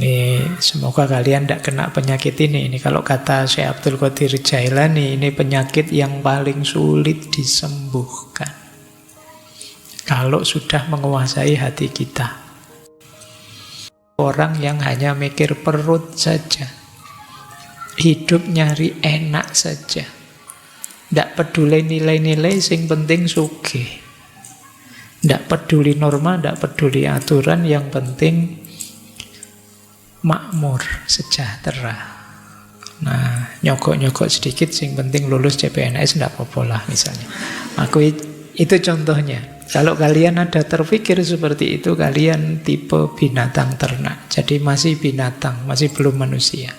Ini semoga kalian tidak kena penyakit ini. Ini kalau kata Syekh Abdul Qadir Jailani, ini penyakit yang paling sulit disembuhkan kalau sudah menguasai hati kita. Orang yang hanya mikir perut saja, hidup nyari enak saja, tidak peduli nilai-nilai, sing penting sugih. Tidak peduli norma, tidak peduli aturan, yang penting makmur, sejahtera. Nah, nyogok-nyogok sedikit, sing penting lulus CPNS, tidak apa-apa lah misalnya. Itu contohnya. Kalau kalian ada terpikir seperti itu, kalian tipe binatang ternak. Jadi masih binatang, masih belum manusia.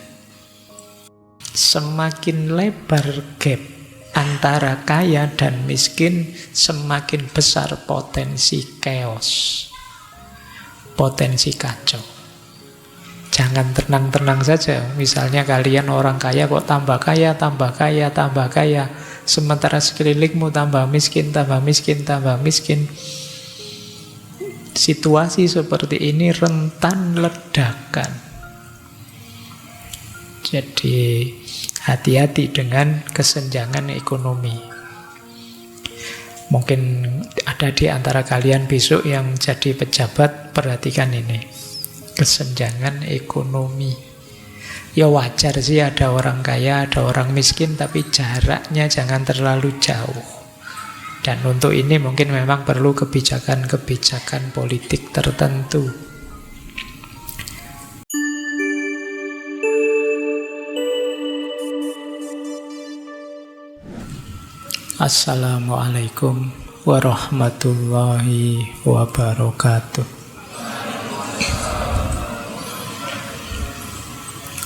Semakin lebar gap antara kaya dan miskin, semakin besar potensi chaos, potensi kacau. Jangan tenang-tenang saja. Misalnya kalian orang kaya kok tambah kaya, tambah kaya, tambah kaya. Sementara sekelilingmu tambah miskin, tambah miskin, tambah miskin. Situasi seperti ini rentan ledakan. Jadi hati-hati dengan kesenjangan ekonomi. Mungkin ada di antara kalian besok yang jadi pejabat, perhatikan ini. Kesenjangan ekonomi. Ya wajar sih ada orang kaya, ada orang miskin, tapi jaraknya jangan terlalu jauh. Dan untuk ini mungkin memang perlu kebijakan-kebijakan politik tertentu. Assalamualaikum warahmatullahi wabarakatuh.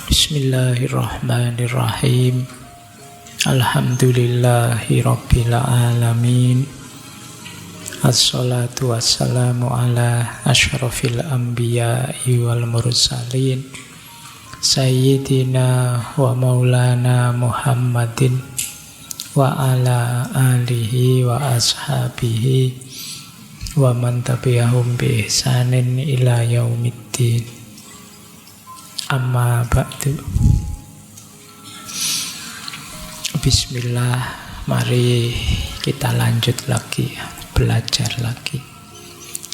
Bismillahirrahmanirrahim. Alhamdulillahi rabbil alamin. Assalatu wassalamu ala asyrafil anbiya'i wal mursalin, Sayyidina wa maulana Muhammadin wa ala alihi wa ashabihi wa man tabi'ahum bi ihsanin ila yaumiddin. Amma ba'du. Bismillah, mari kita lanjut lagi, belajar lagi.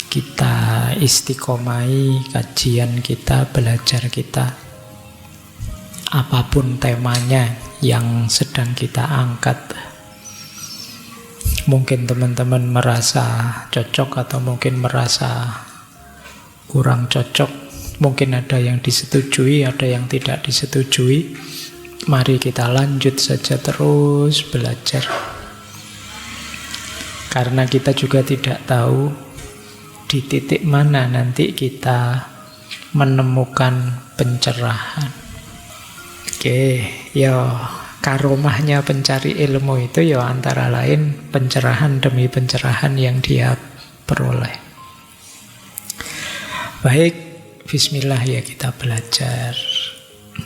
Kita istiqomai kajian kita, belajar kita. Apapun temanya yang sedang kita angkat. Mungkin teman-teman merasa cocok atau mungkin merasa kurang cocok. Mungkin ada yang disetujui, ada yang tidak disetujui. Mari kita lanjut saja terus belajar. Karena kita juga tidak tahu di titik mana nanti kita menemukan pencerahan. Oke, ya karomahnya pencari ilmu itu ya antara lain pencerahan demi pencerahan yang dia peroleh. Baik. Bismillah ya, kita belajar.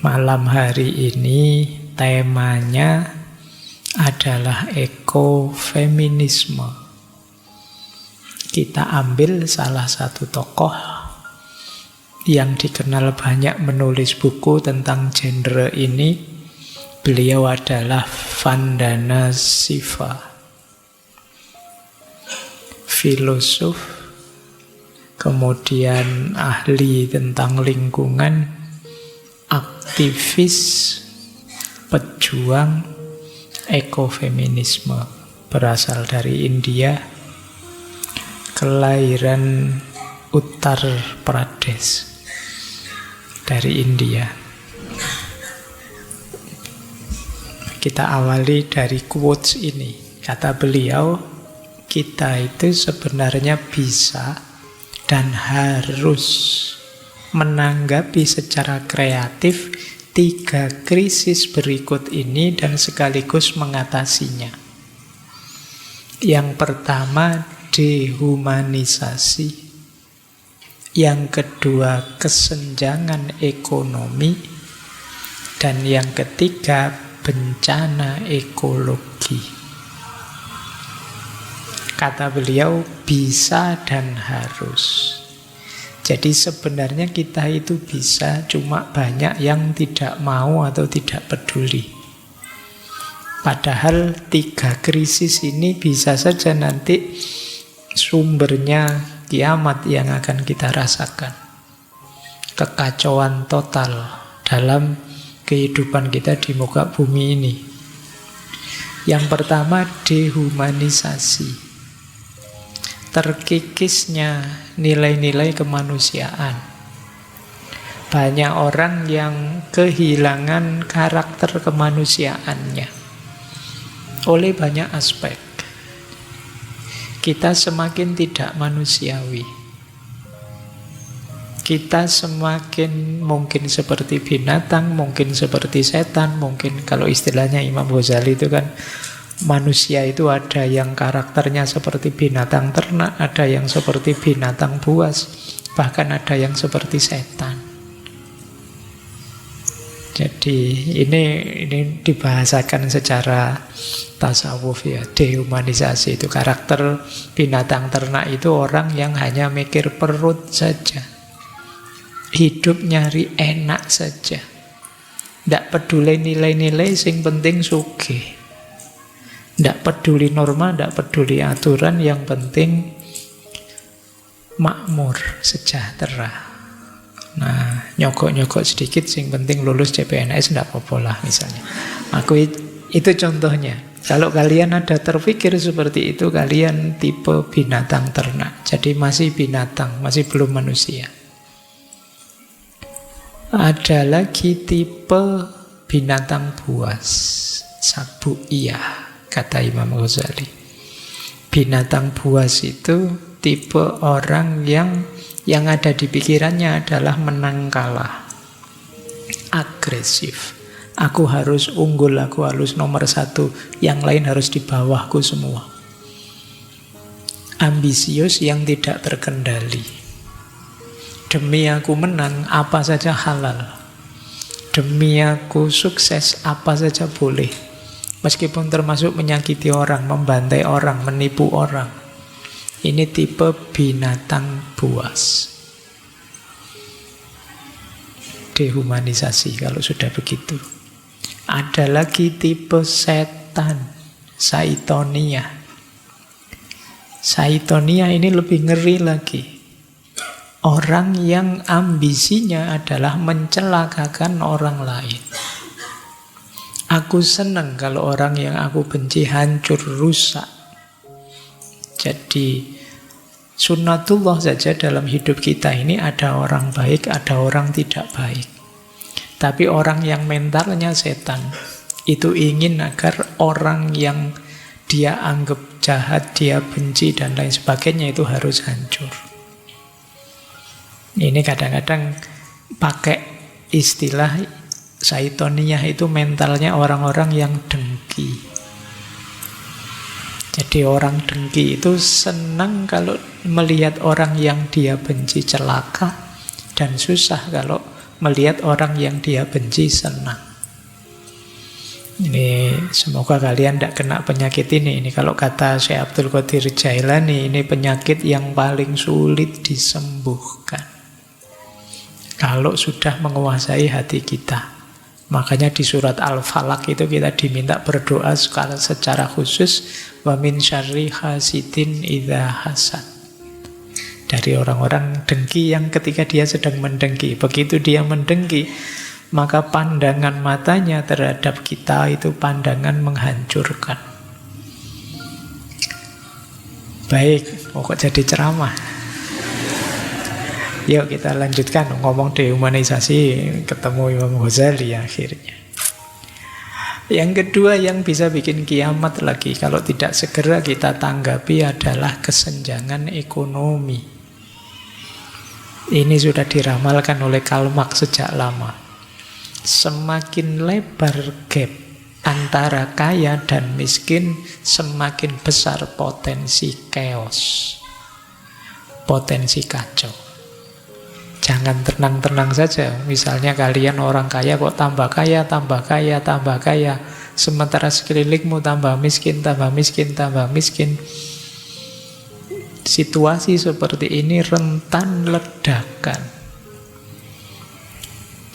Malam hari ini temanya adalah ekofeminisme. Kita ambil salah satu tokoh yang dikenal banyak menulis buku tentang genre ini. Beliau adalah Vandana Shiva, filosof, kemudian ahli tentang lingkungan, aktivis, pejuang ekofeminisme, berasal dari India, kelahiran Uttar Pradesh, dari India. Kita awali dari quotes ini. Kata beliau, kita itu sebenarnya bisa dan harus menanggapi secara kreatif 3 krisis berikut ini dan sekaligus mengatasinya. Yang pertama, dehumanisasi. Yang kedua, kesenjangan ekonomi. Dan yang ketiga, bencana ekologi. Kata beliau, bisa dan harus. Jadi sebenarnya kita itu bisa, cuma banyak yang tidak mau atau tidak peduli. Padahal 3 krisis ini bisa saja nanti sumbernya kiamat yang akan kita rasakan. Kekacauan total dalam kehidupan kita di muka bumi ini. Yang pertama, dehumanisasi. Terkikisnya nilai-nilai kemanusiaan. Banyak orang yang kehilangan karakter kemanusiaannya oleh banyak aspek. Kita semakin tidak manusiawi. Kita semakin mungkin seperti binatang, mungkin seperti setan, mungkin kalau istilahnya Imam Ghazali itu kan, manusia itu ada yang karakternya seperti binatang ternak, ada yang seperti binatang buas, bahkan ada yang seperti setan. Jadi ini dibahasakan secara tasawuf ya, dehumanisasi itu. Karakter binatang ternak itu orang yang hanya mikir perut saja, hidup nyari enak saja, tidak peduli nilai-nilai, sing penting sugih. Tidak peduli norma, tidak peduli aturan, yang penting makmur, sejahtera. Nah, nyogok-nyogok sedikit, sing penting lulus CPNS, tidak apa-apa lah misalnya. Itu contohnya. Kalau kalian ada terpikir seperti itu, kalian tipe binatang ternak. Jadi masih binatang, masih belum manusia. Ada lagi tipe binatang buas, sabu'iyah, kata Imam Ghazali. Binatang buas itu tipe orang yang ada di pikirannya adalah menang kalah, agresif. Aku harus unggul, aku harus nomor 1, yang lain harus di bawahku semua. Ambisius yang tidak terkendali. Demi aku menang, apa saja halal. Demi aku sukses, apa saja boleh. Meskipun termasuk menyakiti orang, membantai orang, menipu orang. Ini tipe binatang buas. Dehumanisasi kalau sudah begitu. Ada lagi tipe setan, saitonia. Saitonia ini lebih ngeri lagi. Orang yang ambisinya adalah mencelakakan orang lain. Aku senang kalau orang yang aku benci hancur, rusak. Jadi sunnatullah saja dalam hidup kita ini, ada orang baik, ada orang tidak baik. Tapi orang yang mentalnya setan itu ingin agar orang yang dia anggap jahat, dia benci dan lain sebagainya itu harus hancur. Ini kadang-kadang pakai istilah saitoniyah, itu mentalnya orang-orang yang dengki. Jadi orang dengki itu senang kalau melihat orang yang dia benci celaka, dan susah kalau melihat orang yang dia benci senang. Ini semoga kalian tidak kena penyakit ini. Ini kalau kata Syekh Abdul Qadir Jailani, ini penyakit yang paling sulit disembuhkan kalau sudah menguasai hati kita. Makanya di surat Al-Falaq itu kita diminta berdoa secara khusus, wa min syarri hasidin idza hasad. Dari orang-orang dengki yang ketika dia sedang mendengki, begitu dia mendengki, maka pandangan matanya terhadap kita itu pandangan menghancurkan. Baik, kok jadi ceramah. Yuk kita lanjutkan ngomong dehumanisasi, ketemu Imam Ghazali akhirnya. Yang kedua yang bisa bikin kiamat lagi kalau tidak segera kita tanggapi adalah kesenjangan ekonomi. Ini sudah diramalkan oleh Karl Marx sejak lama. Semakin lebar gap antara kaya dan miskin, semakin besar potensi chaos, potensi kacau. Jangan tenang-tenang saja. Misalnya kalian orang kaya kok tambah kaya, tambah kaya, tambah kaya. Sementara sekelilingmu tambah miskin, tambah miskin, tambah miskin. situasi seperti ini rentan ledakan.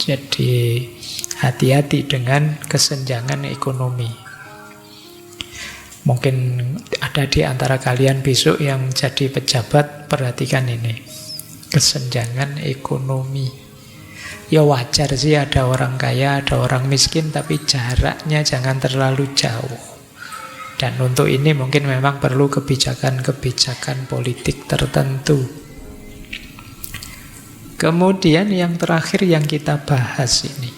Jadi hati-hati dengan kesenjangan ekonomi. Mungkin ada di antara kalian besok yang jadi pejabat, perhatikan ini. Kesenjangan ekonomi. Ya wajar sih ada orang kaya, ada orang miskin, tapi jaraknya jangan terlalu jauh. Dan untuk ini mungkin memang perlu kebijakan-kebijakan politik tertentu. Kemudian yang terakhir yang kita bahas ini,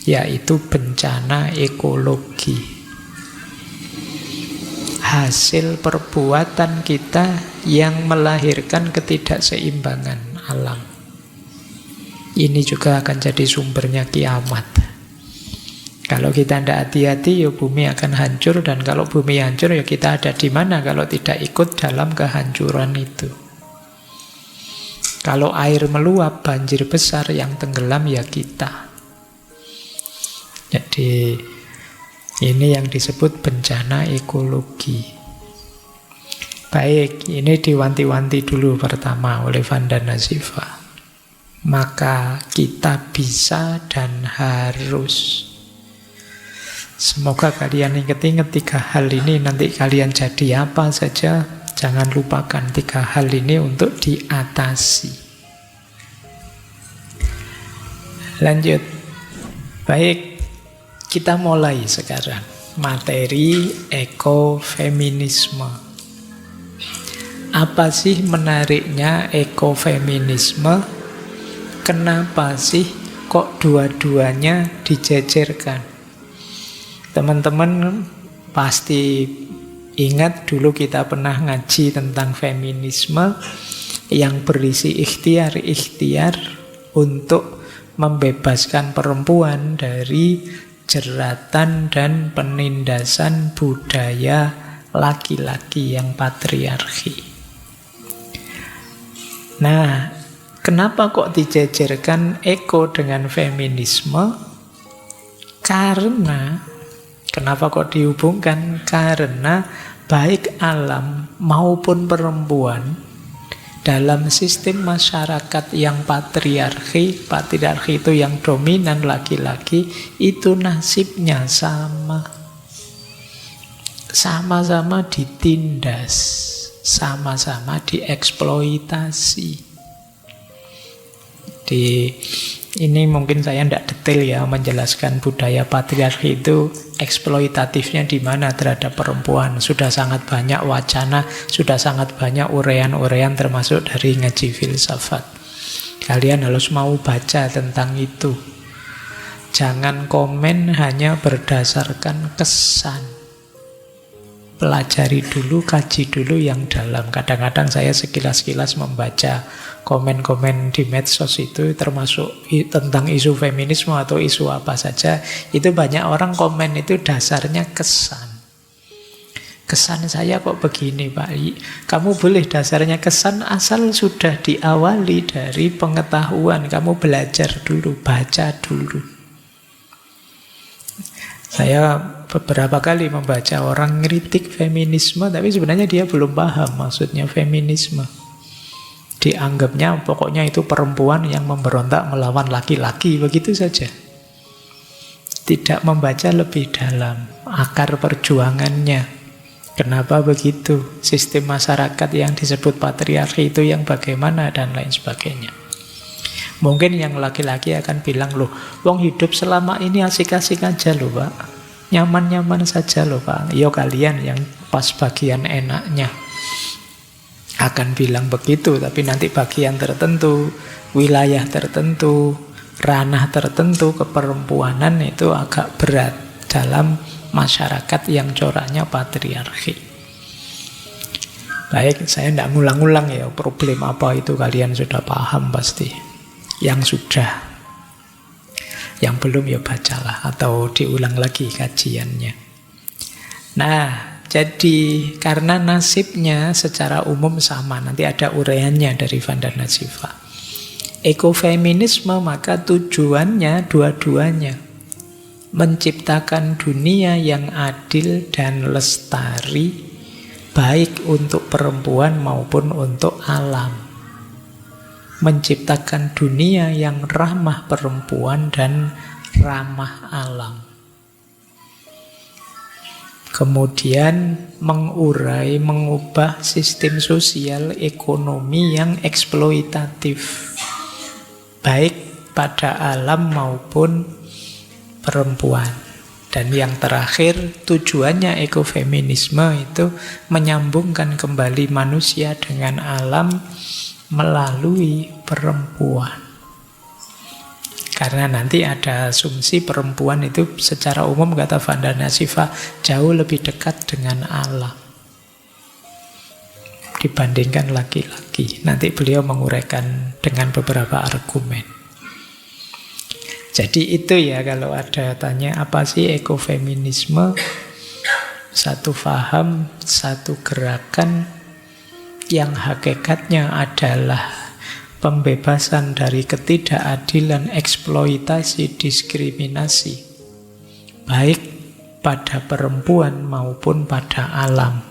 yaitu bencana ekologi. Hasil perbuatan kita yang melahirkan ketidakseimbangan alam. Ini juga akan jadi sumbernya kiamat. Kalau kita tidak hati-hati, ya bumi akan hancur. Dan kalau bumi hancur, ya kita ada di mana kalau tidak ikut dalam kehancuran itu. Kalau air meluap, banjir besar, yang tenggelam ya kita. Jadi ini yang disebut bencana ekologi. Baik, ini diwanti-wanti dulu pertama oleh Vanda Nazifa. Maka kita bisa dan harus. Semoga kalian ingat-ingat 3 hal ini. Nanti kalian jadi apa saja, jangan lupakan 3 hal ini untuk diatasi. Lanjut. Baik, kita mulai sekarang. Materi ekofeminisme. Apa sih menariknya ekofeminisme? Kenapa sih kok dua-duanya dijejerkan? Teman-teman pasti ingat dulu kita pernah ngaji tentang feminisme yang berisi ikhtiar-ikhtiar untuk membebaskan perempuan dari jeratan dan penindasan budaya laki-laki yang patriarki. Nah, kenapa kok dijejerkan eko dengan feminisme? Karena, kenapa kok dihubungkan? Karena baik alam maupun perempuan dalam sistem masyarakat yang patriarki itu yang dominan laki-laki, itu nasibnya sama. Sama-sama ditindas, sama-sama dieksploitasi. Ini mungkin saya tidak detail ya menjelaskan budaya patriarki itu eksploitatifnya di mana terhadap perempuan. Sudah sangat banyak wacana, sudah sangat banyak urean-urean termasuk dari ngaji filsafat. Kalian harus mau baca tentang itu. Jangan komen hanya berdasarkan kesan. Pelajari dulu, kaji dulu yang dalam. Kadang-kadang saya sekilas-kilas membaca komen-komen di medsos itu, termasuk tentang isu feminisme atau isu apa saja. Itu banyak orang komen itu dasarnya kesan. Kesan saya kok begini Pak. Kamu boleh dasarnya kesan asal sudah diawali dari pengetahuan. Kamu belajar dulu, baca dulu. Saya beberapa kali membaca orang ngeritik feminisme, tapi sebenarnya dia belum paham maksudnya feminisme. Dianggapnya pokoknya itu perempuan yang memberontak melawan laki-laki, begitu saja. Tidak membaca lebih dalam akar perjuangannya. Kenapa begitu? Sistem masyarakat yang disebut patriarki itu yang bagaimana dan lain sebagainya. Mungkin yang laki-laki akan bilang, loh, wong hidup selama ini asik-asik aja loh Pak. Nyaman-nyaman saja loh Pak. Yo kalian yang pas bagian enaknya akan bilang begitu. Tapi nanti bagian tertentu, wilayah tertentu, ranah tertentu keperempuanan itu agak berat dalam masyarakat yang coraknya patriarki. Baik, saya tidak ngulang-ulang ya problem apa itu, kalian sudah paham pasti. Yang sudah, yang belum ya bacalah atau diulang lagi kajiannya. Nah, jadi karena nasibnya secara umum sama, nanti ada uraiannya dari Vanda Nazifa. Ekofeminisme maka tujuannya dua-duanya menciptakan dunia yang adil dan lestari baik untuk perempuan maupun untuk alam. Menciptakan dunia yang ramah perempuan dan ramah alam. Kemudian mengurai, mengubah sistem sosial ekonomi yang eksploitatif, baik pada alam maupun perempuan. Dan yang terakhir, tujuannya ekofeminisme itu menyambungkan kembali manusia dengan alam melalui perempuan. Karena nanti ada asumsi perempuan itu secara umum, kata Vandana Shiva, jauh lebih dekat dengan alam dibandingkan laki-laki. Nanti beliau menguraikan dengan beberapa argumen. Jadi itu ya, kalau ada tanya apa sih ekofeminisme, satu faham, satu gerakan yang hakikatnya adalah pembebasan dari ketidakadilan, eksploitasi, diskriminasi, baik pada perempuan maupun pada alam.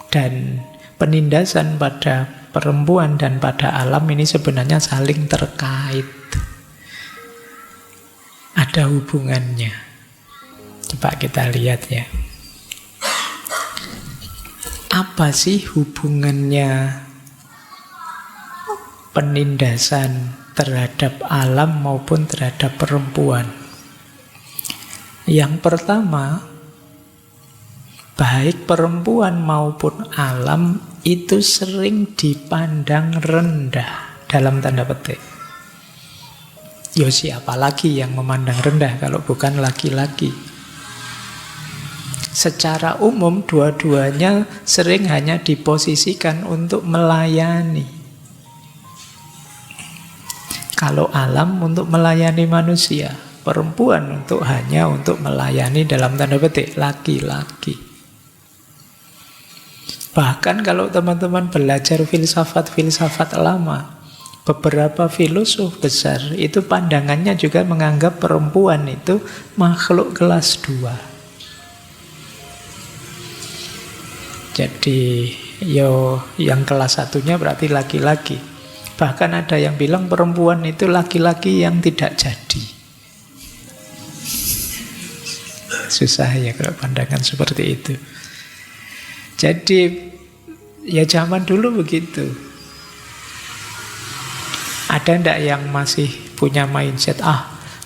Dan penindasan pada perempuan dan pada alam ini sebenarnya saling terkait. Ada hubungannya. Coba kita lihat ya. Apa sih hubungannya penindasan terhadap alam maupun terhadap perempuan? Yang pertama, baik perempuan maupun alam itu sering dipandang rendah, dalam tanda petik. Ya siapa lagi yang memandang rendah kalau bukan laki-laki? Secara umum dua-duanya sering hanya diposisikan untuk melayani. Kalau alam untuk melayani manusia, perempuan hanya untuk melayani dalam tanda petik laki-laki. Bahkan kalau teman-teman belajar filsafat-filsafat lama, beberapa filosof besar itu pandangannya juga menganggap perempuan itu makhluk kelas 2. Jadi yang kelas 1-nya berarti laki-laki. Bahkan ada yang bilang perempuan itu laki-laki yang tidak jadi. Susah ya kalau pandangan seperti itu. Jadi ya zaman dulu begitu. Ada ndak yang masih punya mindset,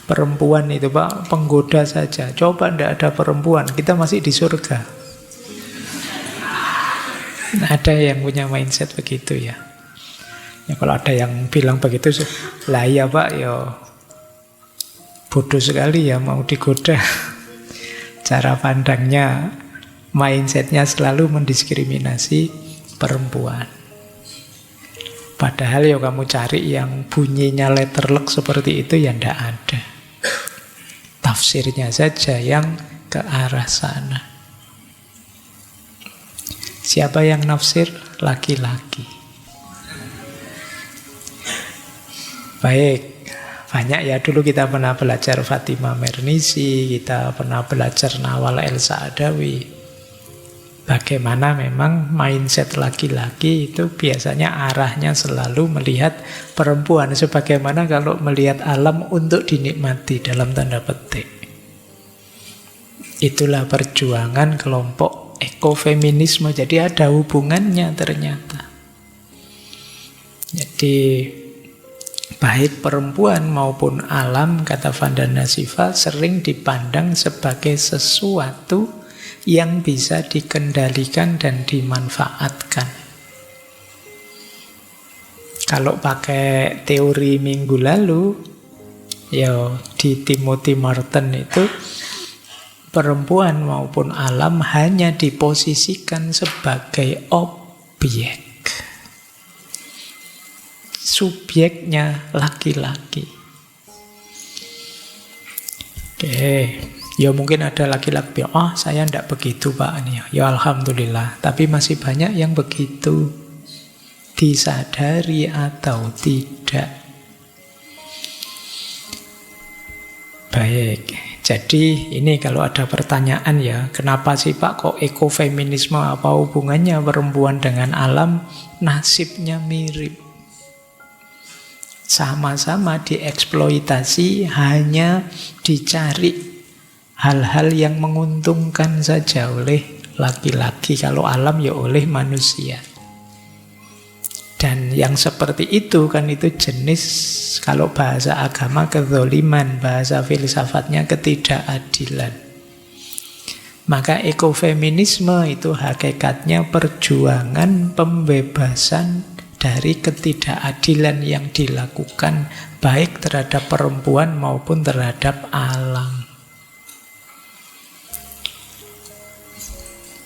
perempuan itu Pak penggoda saja. Coba ndak ada perempuan, kita masih di surga. Ada yang punya mindset begitu ya. Ya kalau ada yang bilang begitu, lah ya Pak, ya bodoh sekali ya mau digoda. Cara pandangnya, mindsetnya selalu mendiskriminasi perempuan. Padahal ya kamu cari yang bunyinya letterlock seperti itu ya ndak ada. Tafsirnya saja yang ke arah sana. Siapa yang nafsir? Laki-laki. Baik, banyak ya dulu kita pernah belajar Fatimah Mernissi, kita pernah belajar Nawal El Saadawi. Bagaimana memang mindset laki-laki itu biasanya arahnya selalu melihat perempuan sebagaimana kalau melihat alam untuk dinikmati dalam tanda petik. Itulah perjuangan kelompok ekofeminisme. Jadi ada hubungannya ternyata. Jadi baik perempuan maupun alam, kata Vandana Shiva, sering dipandang sebagai sesuatu yang bisa dikendalikan dan dimanfaatkan. Kalau pakai teori minggu lalu, ya di Timothy Martin itu, perempuan maupun alam hanya diposisikan sebagai objek. Subjeknya laki-laki. Oke. Ya mungkin ada laki-laki bilang, saya tidak begitu Pak. Ya Alhamdulillah. Tapi masih banyak yang begitu. Disadari atau tidak. Baik. Jadi ini kalau ada pertanyaan ya, kenapa sih Pak kok ekofeminisme, apa hubungannya perempuan dengan alam? Nasibnya mirip. Sama-sama dieksploitasi, hanya dicari hal-hal yang menguntungkan saja oleh laki-laki, kalau alam ya oleh manusia. Dan yang seperti itu kan itu jenis, kalau bahasa agama kezoliman, bahasa filsafatnya ketidakadilan. Maka ekofeminisme itu hakikatnya perjuangan pembebasan dari ketidakadilan yang dilakukan baik terhadap perempuan maupun terhadap alam.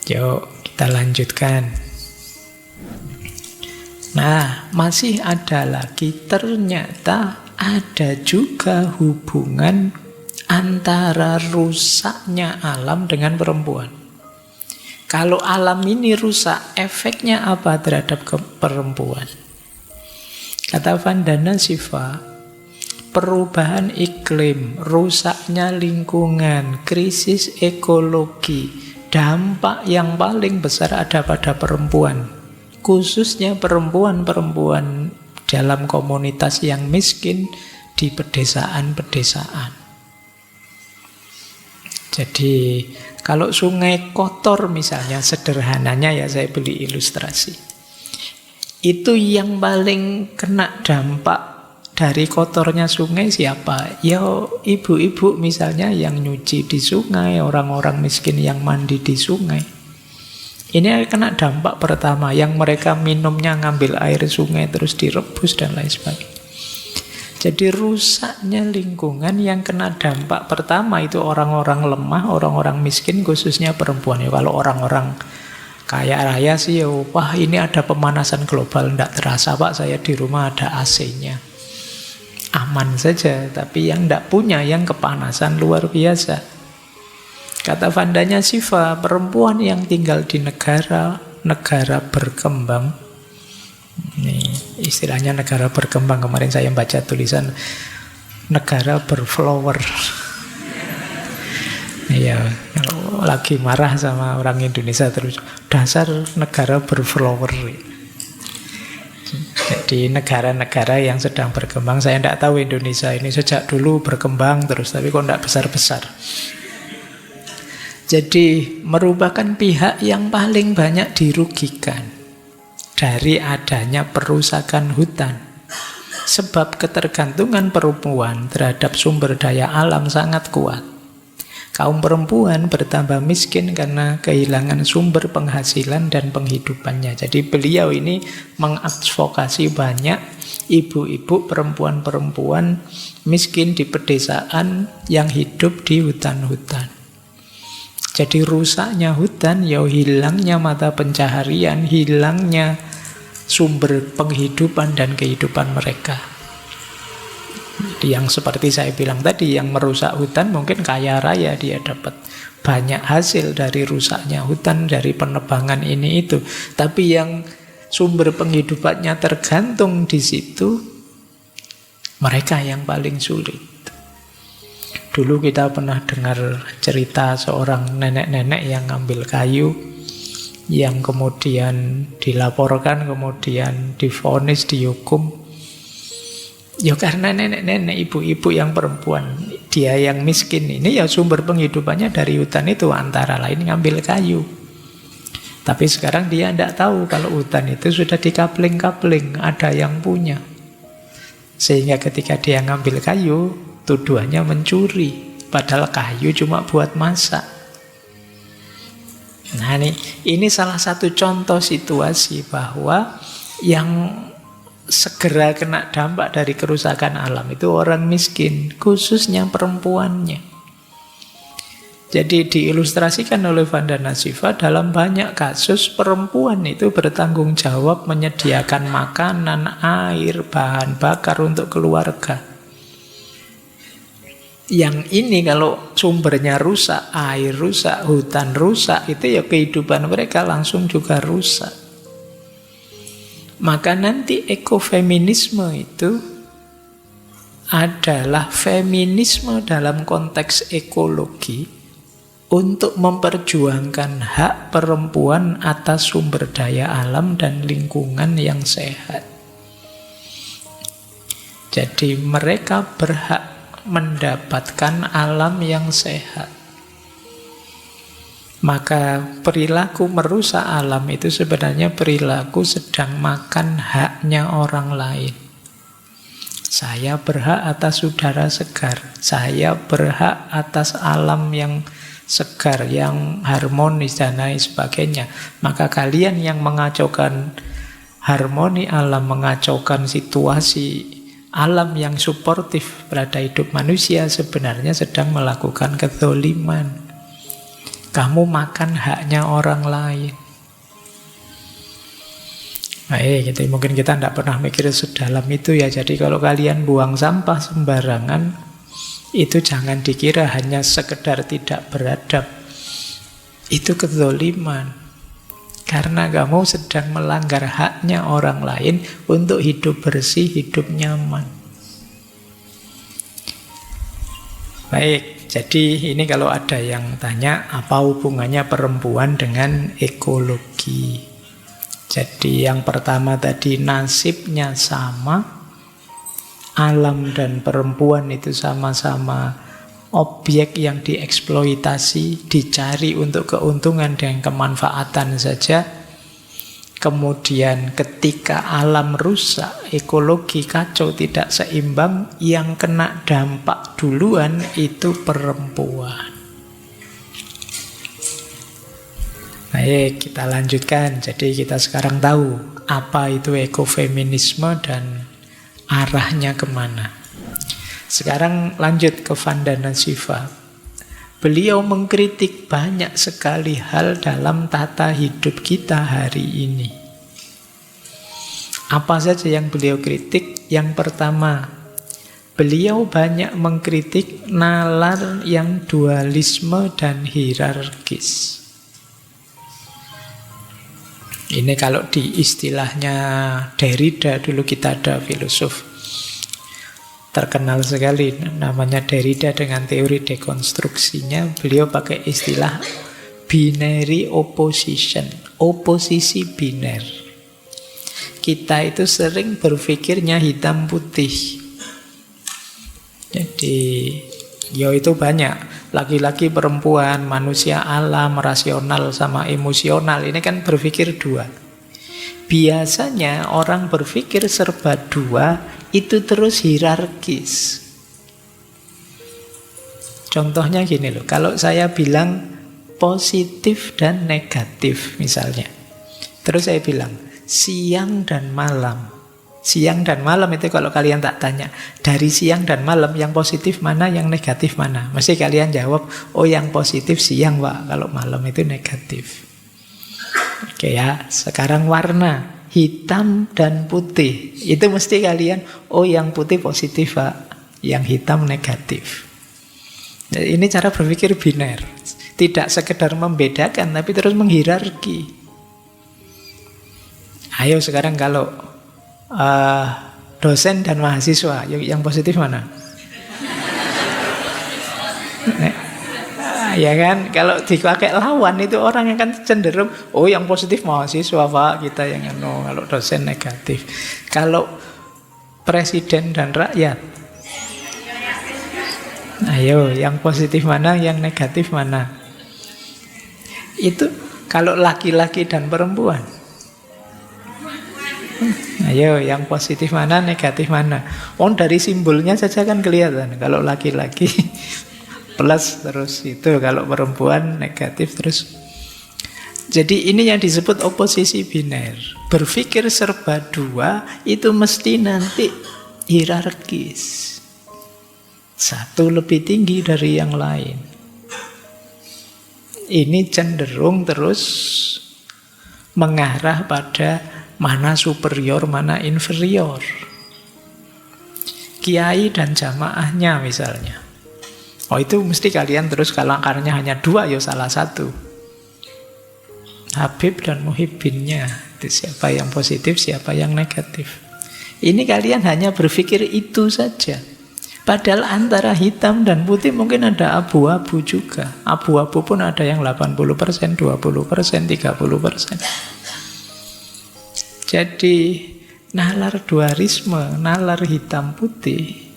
Yuk kita lanjutkan. Nah, masih ada lagi, ternyata ada juga hubungan antara rusaknya alam dengan perempuan. Kalau alam ini rusak, efeknya apa terhadap perempuan? Kata Vandana Shiva, perubahan iklim, rusaknya lingkungan, krisis ekologi, dampak yang paling besar ada pada perempuan. Khususnya perempuan-perempuan dalam komunitas yang miskin di pedesaan-pedesaan. Jadi kalau sungai kotor misalnya, sederhananya ya saya beri ilustrasi. Itu yang paling kena dampak dari kotornya sungai siapa? Ya ibu-ibu misalnya yang nyuci di sungai, orang-orang miskin yang mandi di sungai. Ini kena dampak pertama, yang mereka minumnya ngambil air sungai terus direbus dan lain sebagainya. Jadi rusaknya lingkungan yang kena dampak pertama itu orang-orang lemah, orang-orang miskin, khususnya perempuan. Ya, kalau orang-orang kaya raya sih ya, wah ini ada pemanasan global, enggak terasa Pak, saya di rumah ada AC-nya. Aman saja, tapi yang enggak punya, yang kepanasan luar biasa. Kata Vandana Shiva, perempuan yang tinggal di negara berkembang, ini istilahnya negara berkembang, kemarin saya baca tulisan negara berflower. Iya, kalau lagi marah sama orang Indonesia terus, dasar negara berflower. Jadi negara-negara yang sedang berkembang, saya tidak tahu Indonesia ini sejak dulu berkembang terus, tapi kok tidak besar-besar. Jadi merupakan pihak yang paling banyak dirugikan dari adanya perusakan hutan. Sebab ketergantungan perempuan terhadap sumber daya alam sangat kuat. Kaum perempuan bertambah miskin karena kehilangan sumber penghasilan dan penghidupannya. Jadi beliau ini mengadvokasi banyak ibu-ibu, perempuan-perempuan miskin di pedesaan yang hidup di hutan-hutan. Jadi rusaknya hutan, ya hilangnya mata pencaharian, hilangnya sumber penghidupan dan kehidupan mereka. Jadi yang seperti saya bilang tadi, yang merusak hutan mungkin kaya raya, dia dapat banyak hasil dari rusaknya hutan, dari penebangan ini itu. Tapi yang sumber penghidupannya tergantung di situ, mereka yang paling sulit. Dulu kita pernah dengar cerita seorang nenek-nenek yang ngambil kayu, yang kemudian dilaporkan, kemudian divonis, dihukum. Ya karena nenek-nenek, ibu-ibu yang perempuan, dia yang miskin ini ya sumber penghidupannya dari hutan itu antara lain ngambil kayu. Tapi sekarang dia tidak tahu kalau hutan itu sudah dikapling-kapling, ada yang punya. Sehingga ketika dia ngambil kayu, tuduhannya mencuri, padahal kayu cuma buat masak. Nah ini salah satu contoh situasi bahwa yang segera kena dampak dari kerusakan alam itu orang miskin, khususnya perempuannya. Jadi diilustrasikan oleh Vandana Shiva, dalam banyak kasus perempuan itu bertanggung jawab menyediakan makanan, air, bahan bakar untuk keluarga. Yang ini kalau sumbernya rusak, air rusak, hutan rusak, itu ya kehidupan mereka langsung juga rusak. Maka nanti ekofeminisme itu adalah feminisme dalam konteks ekologi untuk memperjuangkan hak perempuan atas sumber daya alam dan lingkungan yang sehat. Jadi mereka berhak mendapatkan alam yang sehat. Maka perilaku merusak alam itu sebenarnya perilaku sedang makan haknya orang lain. Saya berhak atas udara segar, saya berhak atas alam yang segar, yang harmonis dan lain sebagainya. Maka kalian yang mengacaukan harmoni alam, mengacaukan situasi alam yang suportif pada hidup manusia, sebenarnya sedang melakukan kezoliman. Kamu makan haknya orang lain. Gitu. Mungkin kita tidak pernah mikir sedalam itu ya. Jadi kalau kalian buang sampah sembarangan, itu jangan dikira hanya sekedar tidak beradab. Itu kezoliman. Karena kamu sedang melanggar haknya orang lain untuk hidup bersih, hidup nyaman. Baik, jadi ini kalau ada yang tanya apa hubungannya perempuan dengan ekologi. Jadi yang pertama tadi nasibnya sama. Alam dan perempuan itu sama-sama objek yang dieksploitasi, dicari untuk keuntungan dan kemanfaatan saja. Kemudian ketika alam rusak, ekologi kacau, tidak seimbang, yang kena dampak duluan itu perempuan. Baik, kita lanjutkan. Jadi kita sekarang tahu apa itu ekofeminisme dan arahnya kemana. Sekarang lanjut ke Vandana Shiva. Beliau mengkritik banyak sekali hal dalam tata hidup kita hari ini. Apa saja yang beliau kritik? Yang pertama, beliau banyak mengkritik nalar yang dualisme dan hierarkis. Ini kalau di istilahnya Derrida, dulu kita ada filosof terkenal sekali namanya Derrida dengan teori dekonstruksinya. Beliau pakai istilah binary opposition, oposisi biner. Kita itu sering berpikirnya hitam putih. Jadi itu banyak. Laki-laki, perempuan, manusia, alam, rasional sama emosional. Ini kan berpikir dua. Biasanya orang berpikir serba dua itu terus hierarkis. Contohnya gini loh, kalau saya bilang positif dan negatif misalnya. Terus saya bilang siang dan malam. Siang dan malam itu kalau kalian tak tanya, dari siang dan malam yang positif mana, yang negatif mana? Mesti kalian jawab, oh yang positif siang Pak, kalau malam itu negatif. Oke ya, sekarang warna hitam dan putih. Itu mesti kalian, oh yang putih positif Pak, yang hitam negatif. Jadi ini cara berpikir biner. Tidak sekedar membedakan, tapi terus menghierarki. Ayo sekarang kalau dosen dan mahasiswa, yang positif mana? Ya kan, kalau dipakai lawan itu orang yang kan cenderung, oh yang positif mahasiswa Pak, kita yang kalau dosen negatif. Kalau presiden dan rakyat, ayo yang positif mana, yang negatif mana? Itu kalau laki-laki dan perempuan. Ayo, yang positif mana, negatif mana? Dari simbolnya saja kan kelihatan. Kalau laki-laki plus terus itu, kalau perempuan negatif terus. Jadi ini yang disebut oposisi biner. Berpikir serba dua itu mesti nanti hierarkis. Satu lebih tinggi dari yang lain. Ini cenderung terus mengarah pada mana superior, mana inferior. Kiai dan jamaahnya misalnya. Itu mesti kalian terus kalau akarnya hanya dua, ya salah satu. Habib dan Muhibbinnya. Itu siapa yang positif, siapa yang negatif. Ini kalian hanya berpikir itu saja. Padahal antara hitam dan putih mungkin ada abu-abu juga. Abu-abu pun ada yang 80%, 20%, 30%. Jadi nalar dualisme, nalar hitam putih,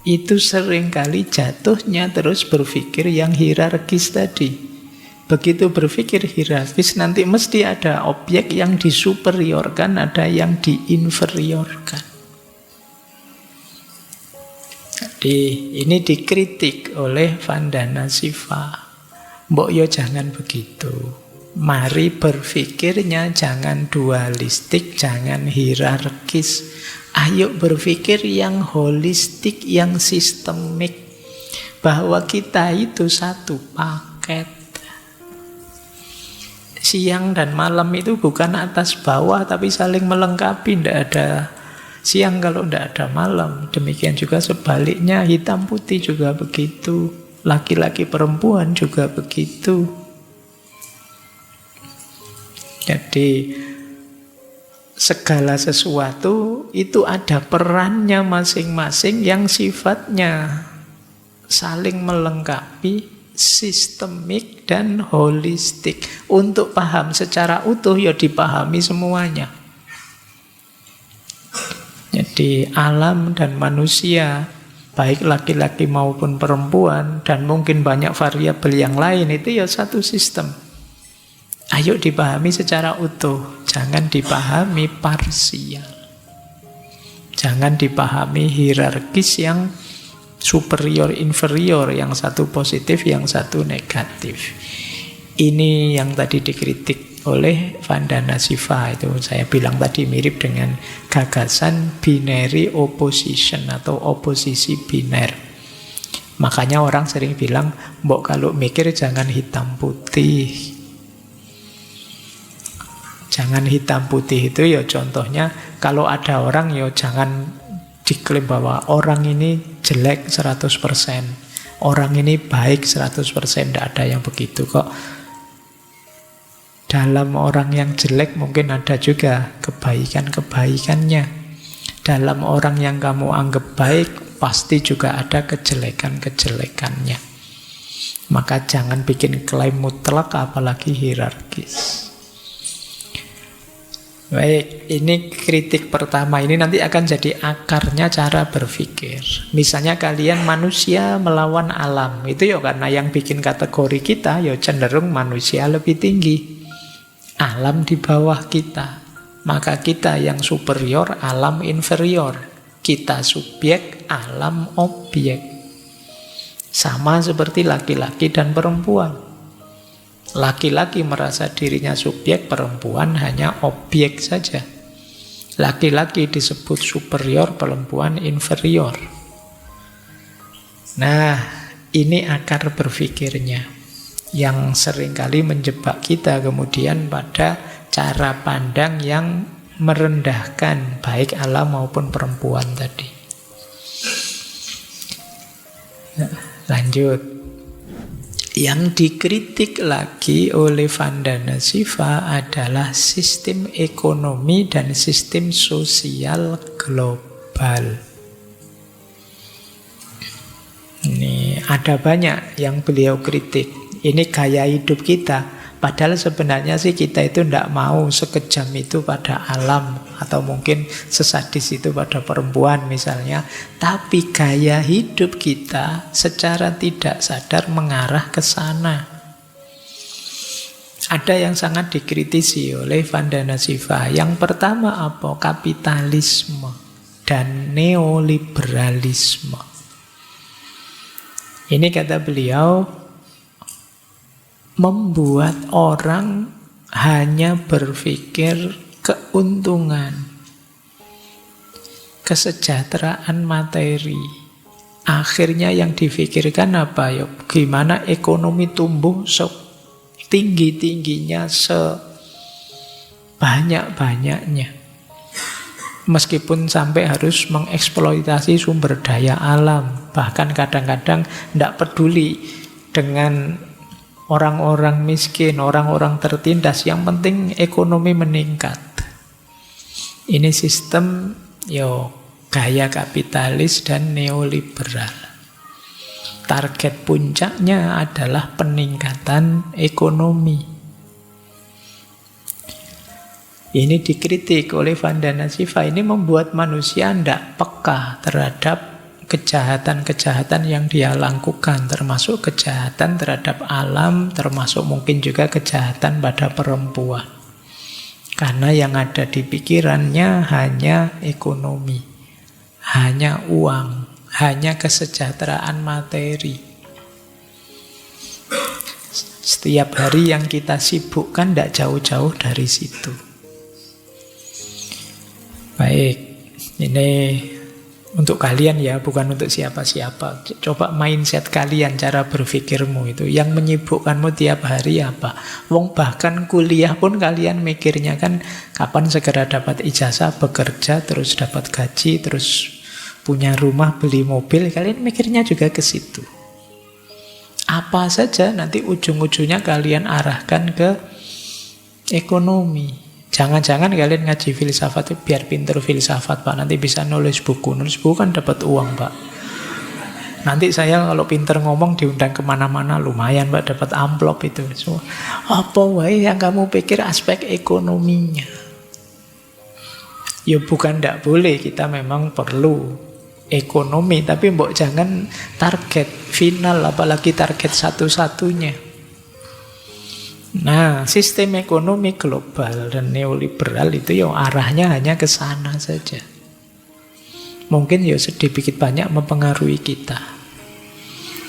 itu seringkali jatuhnya terus berpikir yang hierarkis tadi. Begitu berpikir hierarkis, nanti mesti ada objek yang disuperiorkan, ada yang diinferiorkan. Jadi ini dikritik oleh Vandana Shiva. Mbok yo jangan begitu. Mari berpikirnya jangan dualistik, jangan hierarkis. Ayo berpikir yang holistik, yang sistemik. Bahwa kita itu satu paket. Siang dan malam itu bukan atas bawah, tapi saling melengkapi. Tidak ada siang kalau tidak ada malam. Demikian juga sebaliknya, hitam putih juga begitu. Laki-laki perempuan juga begitu. Jadi segala sesuatu itu ada perannya masing-masing yang sifatnya saling melengkapi, sistemik dan holistik. Untuk paham secara utuh ya dipahami semuanya. Jadi alam dan manusia, baik laki-laki maupun perempuan, dan mungkin banyak variabel yang lain, itu ya satu sistem. Ayo dipahami secara utuh, jangan dipahami parsial. Jangan dipahami hierarkis yang superior inferior, yang satu positif, yang satu negatif. Ini yang tadi dikritik oleh Vandana Shiva. Itu saya bilang tadi mirip dengan gagasan binary opposition atau oposisi biner. Makanya orang sering bilang, mbok kalau mikir jangan hitam putih. Jangan hitam putih itu ya contohnya kalau ada orang ya jangan diklaim bahwa orang ini jelek 100%, orang ini baik 100%, tidak ada yang begitu kok. Dalam orang yang jelek mungkin ada juga kebaikan-kebaikannya. Dalam orang yang kamu anggap baik pasti juga ada kejelekan-kejelekannya. Maka jangan bikin klaim mutlak apalagi hierarkis. Baik, ini kritik pertama. Ini nanti akan jadi akarnya cara berpikir. Misalnya kalian manusia melawan alam. Itu ya karena yang bikin kategori kita ya cenderung manusia lebih tinggi. Alam di bawah kita. Maka kita yang superior, alam inferior. Kita subjek, alam objek. Sama seperti laki-laki dan perempuan. Laki-laki merasa dirinya subjek, perempuan hanya objek saja. Laki-laki disebut superior, perempuan inferior. Nah, ini akar berpikirnya yang seringkali menjebak kita kemudian pada cara pandang yang merendahkan baik alam maupun perempuan tadi. Nah, lanjut. Yang dikritik lagi oleh Vandana Shiva adalah sistem ekonomi dan sistem sosial global. Ini ada banyak yang beliau kritik. Ini gaya hidup kita. Padahal sebenarnya sih kita itu tidak mau sekejam itu pada alam. Atau mungkin sesadis itu pada perempuan misalnya. Tapi gaya hidup kita secara tidak sadar mengarah ke sana. Ada yang sangat dikritisi oleh Vandana Shiva. Yang pertama apa? Kapitalisme dan neoliberalisme. Ini kata beliau, membuat orang hanya berpikir keuntungan, kesejahteraan materi. Akhirnya yang difikirkan apa? Ya, gimana ekonomi tumbuh setinggi-tingginya, sebanyak-banyaknya. Meskipun sampai harus mengeksploitasi sumber daya alam. Bahkan kadang-kadang tidak peduli dengan orang-orang miskin, orang-orang tertindas. Yang penting ekonomi meningkat. Ini sistem gaya kapitalis dan neoliberal. Target puncaknya adalah peningkatan ekonomi. Ini dikritik oleh Vandana Shiva. Ini membuat manusia tidak peka terhadap kejahatan-kejahatan yang dia lakukan, termasuk kejahatan terhadap alam, termasuk mungkin juga kejahatan pada perempuan. Karena yang ada di pikirannya hanya ekonomi, hanya uang, hanya kesejahteraan materi. Setiap hari yang kita sibukkan tidak jauh-jauh dari situ. Baik, ini untuk kalian ya, bukan untuk siapa-siapa. Coba mindset kalian, cara berpikirmu itu. Yang menyibukkanmu tiap hari apa? Wong bahkan kuliah pun kalian mikirnya kan kapan segera dapat ijazah, bekerja, terus dapat gaji, terus punya rumah, beli mobil. Kalian mikirnya juga ke situ. Apa saja nanti ujung-ujungnya kalian arahkan ke ekonomi. Jangan-jangan kalian ngaji filsafat itu biar pinter filsafat, Pak. Nanti bisa nulis buku. Nulis buku kan dapat uang, Pak. Nanti saya kalau pinter ngomong diundang kemana-mana, lumayan, Pak, dapat amplop itu. So, apa wae yang kamu pikir aspek ekonominya? Ya bukan tidak boleh, kita memang perlu ekonomi. Tapi mbok jangan target final, apalagi target satu-satunya. Nah, sistem ekonomi global dan neoliberal itu ya arahnya hanya ke sana saja. Mungkin ya sedikit banyak mempengaruhi kita.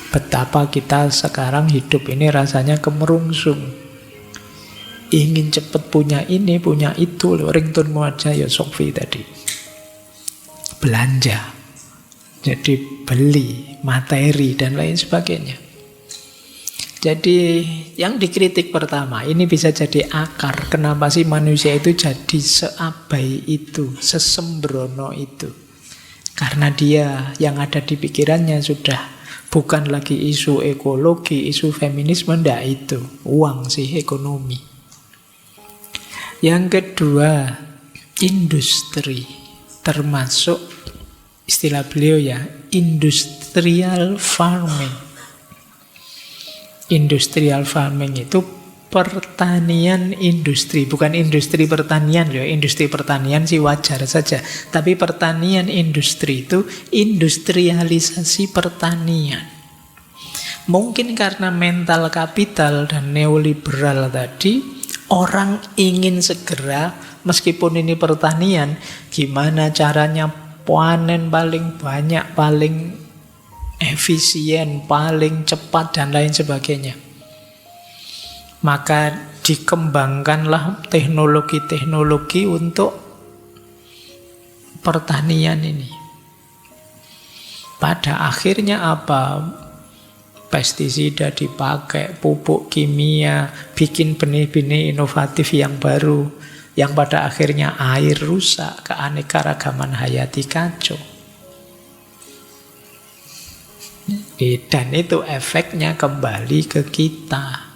Betapa kita sekarang hidup ini rasanya kemerungsung. Ingin cepat punya ini, punya itu. Ringtone-mu aja ya Sofi tadi. Belanja. Jadi beli, materi dan lain sebagainya. Jadi yang dikritik pertama, ini bisa jadi akar. Kenapa sih manusia itu jadi seabai itu, sesembrono itu? Karena dia yang ada di pikirannya sudah bukan lagi isu ekologi, isu feminisme, ndak itu. Uang sih, ekonomi. Yang kedua, industri. Termasuk istilah beliau ya, industrial farming. Industrial farming itu pertanian industri, bukan industri pertanian ya. Industri pertanian sih wajar saja, tapi pertanian industri itu industrialisasi pertanian. Mungkin karena mental kapital dan neoliberal tadi, orang ingin segera, meskipun ini pertanian, gimana caranya panen paling banyak, paling efisien, paling cepat, dan lain sebagainya. Maka dikembangkanlah teknologi-teknologi untuk pertanian ini. Pada akhirnya apa? Pestisida dipakai, pupuk kimia, bikin benih-benih inovatif yang baru, yang pada akhirnya air rusak, keanekaragaman hayati kacau. Dan itu efeknya kembali ke kita.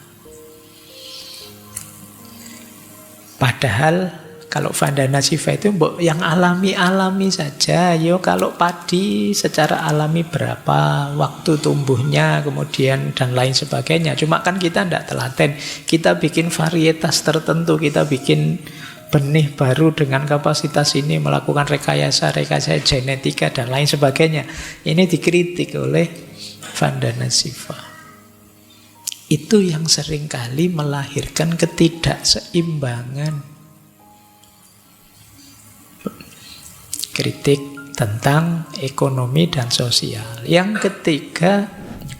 Padahal kalau Vandana Shiva itu yang alami-alami saja. Yo kalau padi secara alami berapa waktu tumbuhnya, kemudian dan lain sebagainya. Cuma kan kita tidak telaten. Kita bikin varietas tertentu, kita bikin benih baru dengan kapasitas ini, melakukan rekayasa genetika dan lain sebagainya. Ini dikritik oleh Vandana Shiva. Itu yang seringkali melahirkan ketidakseimbangan. Kritik tentang ekonomi dan sosial. Yang ketiga,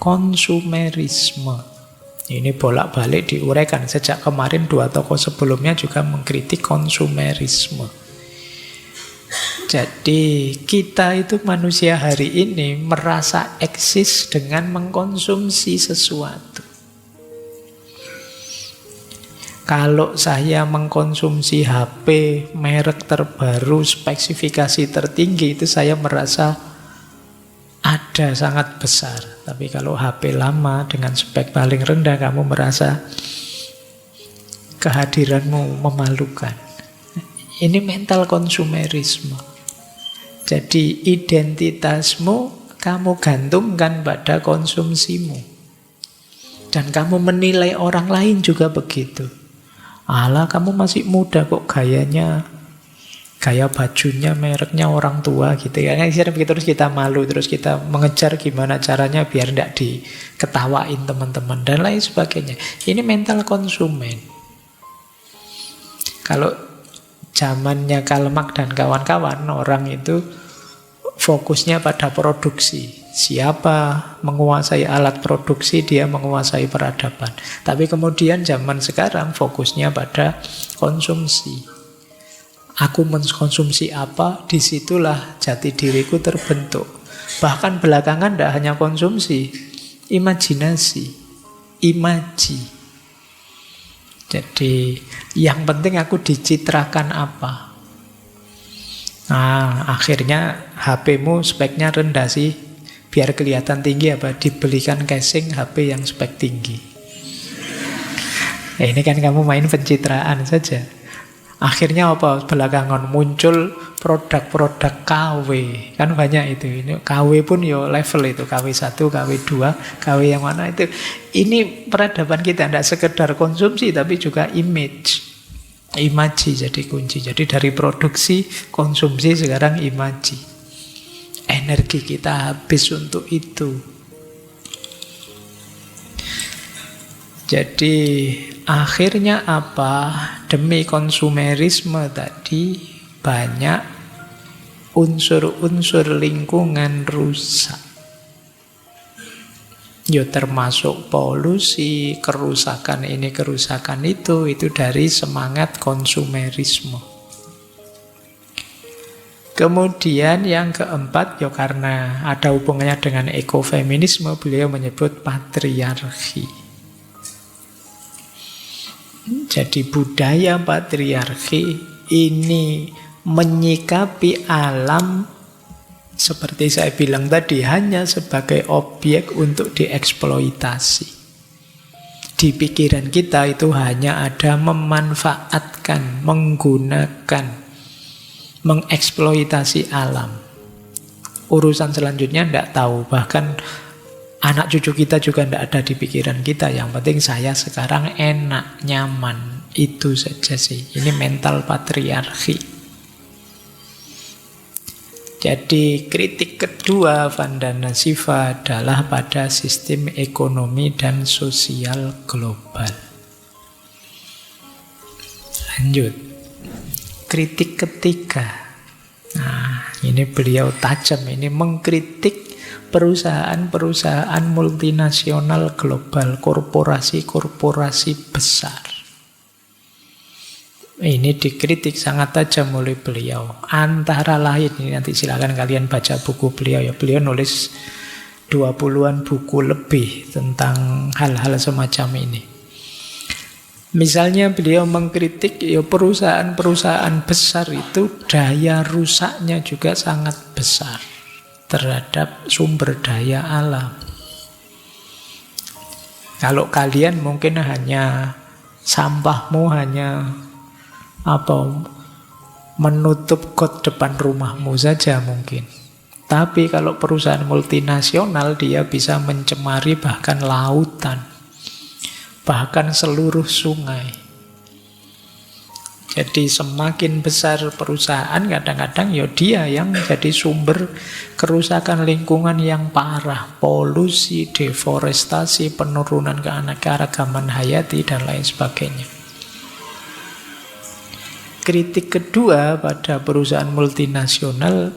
konsumerisme. Ini bolak-balik diuraikan. Sejak kemarin 2 tokoh sebelumnya juga mengkritik konsumerisme. Jadi kita itu manusia hari ini merasa eksis dengan mengkonsumsi sesuatu. Kalau saya mengkonsumsi HP merek terbaru, spesifikasi tertinggi, itu saya merasa ada sangat besar. Tapi kalau HP lama dengan spek paling rendah, kamu merasa kehadiranmu memalukan. Ini mental konsumerisme. Jadi identitasmu kamu gantungkan pada konsumsimu. Dan kamu menilai orang lain juga begitu. Alah, kamu masih muda kok gaya bajunya mereknya orang tua gitu ya. Terus kita malu, terus kita mengejar gimana caranya biar tidak diketawain teman-teman dan lain sebagainya. Ini mental konsumen. Kalau zamannya Karl Marx dan kawan-kawan, orang itu fokusnya pada produksi. Siapa menguasai alat produksi, dia menguasai peradaban. Tapi kemudian zaman sekarang fokusnya pada konsumsi. Aku mengkonsumsi apa, disitulah jati diriku terbentuk. Bahkan belakangan tidak hanya konsumsi, imajinasi, imaji. Jadi yang penting aku dicitrakan apa. Nah, akhirnya HP-mu speknya rendah sih. Biar kelihatan tinggi apa? Dibelikan casing HP yang spek tinggi. Nah, ini kan kamu main pencitraan saja. Akhirnya apa? Belakangan muncul produk-produk KW. Kan banyak itu. Ini KW pun yo level itu. KW1, KW2, KW yang mana itu. Ini peradaban kita tidak sekedar konsumsi tapi juga image. Imaji jadi kunci. Jadi dari produksi, konsumsi, sekarang imaji. Energi kita habis untuk itu. Jadi akhirnya apa? Demi konsumerisme tadi banyak unsur-unsur lingkungan rusak. Ya termasuk polusi, kerusakan ini, kerusakan itu dari semangat konsumerisme. Kemudian yang keempat, ya karena ada hubungannya dengan ekofeminisme, beliau menyebut patriarki. Jadi budaya patriarki ini menyikapi alam seperti saya bilang tadi, hanya sebagai objek untuk dieksploitasi. Di pikiran kita itu hanya ada memanfaatkan, menggunakan, mengeksploitasi alam. Urusan selanjutnya tidak tahu. Bahkan anak cucu kita juga tidak ada di pikiran kita. Yang penting saya sekarang enak, nyaman. Itu saja sih. Ini mental patriarki. Jadi kritik kedua Vandana Shiva adalah pada sistem ekonomi dan sosial global. Lanjut. Kritik ketiga. Nah, ini beliau tajam. Ini mengkritik perusahaan-perusahaan multinasional global, korporasi-korporasi besar. Ini dikritik sangat tajam oleh beliau. Antara lain, ini nanti silakan kalian baca buku beliau ya. Beliau nulis 20-an buku lebih tentang hal-hal semacam ini. Misalnya beliau mengkritik ya perusahaan-perusahaan besar itu daya rusaknya juga sangat besar terhadap sumber daya alam. Kalau kalian mungkin hanya sampahmu hanya menutup got depan rumahmu saja mungkin. Tapi kalau perusahaan multinasional dia bisa mencemari bahkan lautan, bahkan seluruh sungai. Jadi semakin besar perusahaan kadang-kadang ya dia yang jadi sumber kerusakan lingkungan yang parah. Polusi, deforestasi, penurunan keanekaragaman hayati dan lain sebagainya. Kritik kedua pada perusahaan multinasional,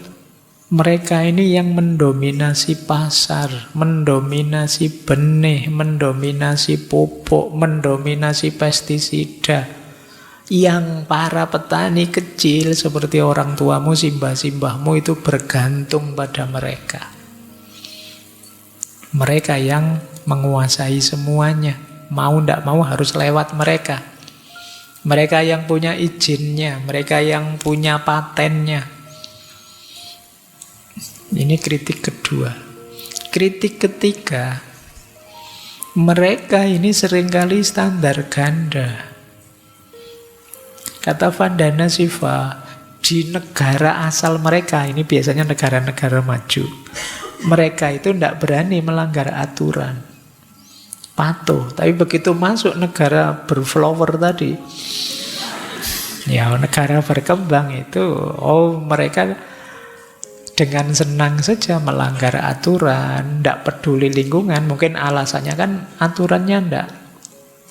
mereka ini yang mendominasi pasar, mendominasi benih, mendominasi pupuk, mendominasi pestisida. Yang para petani kecil seperti orang tuamu, simbah-simbahmu itu bergantung pada mereka. Mereka yang menguasai semuanya. Mau tidak mau harus lewat mereka. Mereka yang punya izinnya, mereka yang punya patennya. Ini kritik kedua. Kritik ketiga, mereka ini seringkali standar ganda. Kata Vandana Shiva, di negara asal mereka, ini biasanya negara-negara maju, mereka itu tidak berani melanggar aturan, patuh. Tapi begitu masuk negara berflower tadi, ya negara berkembang itu, oh mereka dengan senang saja melanggar aturan, tidak peduli lingkungan. Mungkin alasannya kan aturannya tidak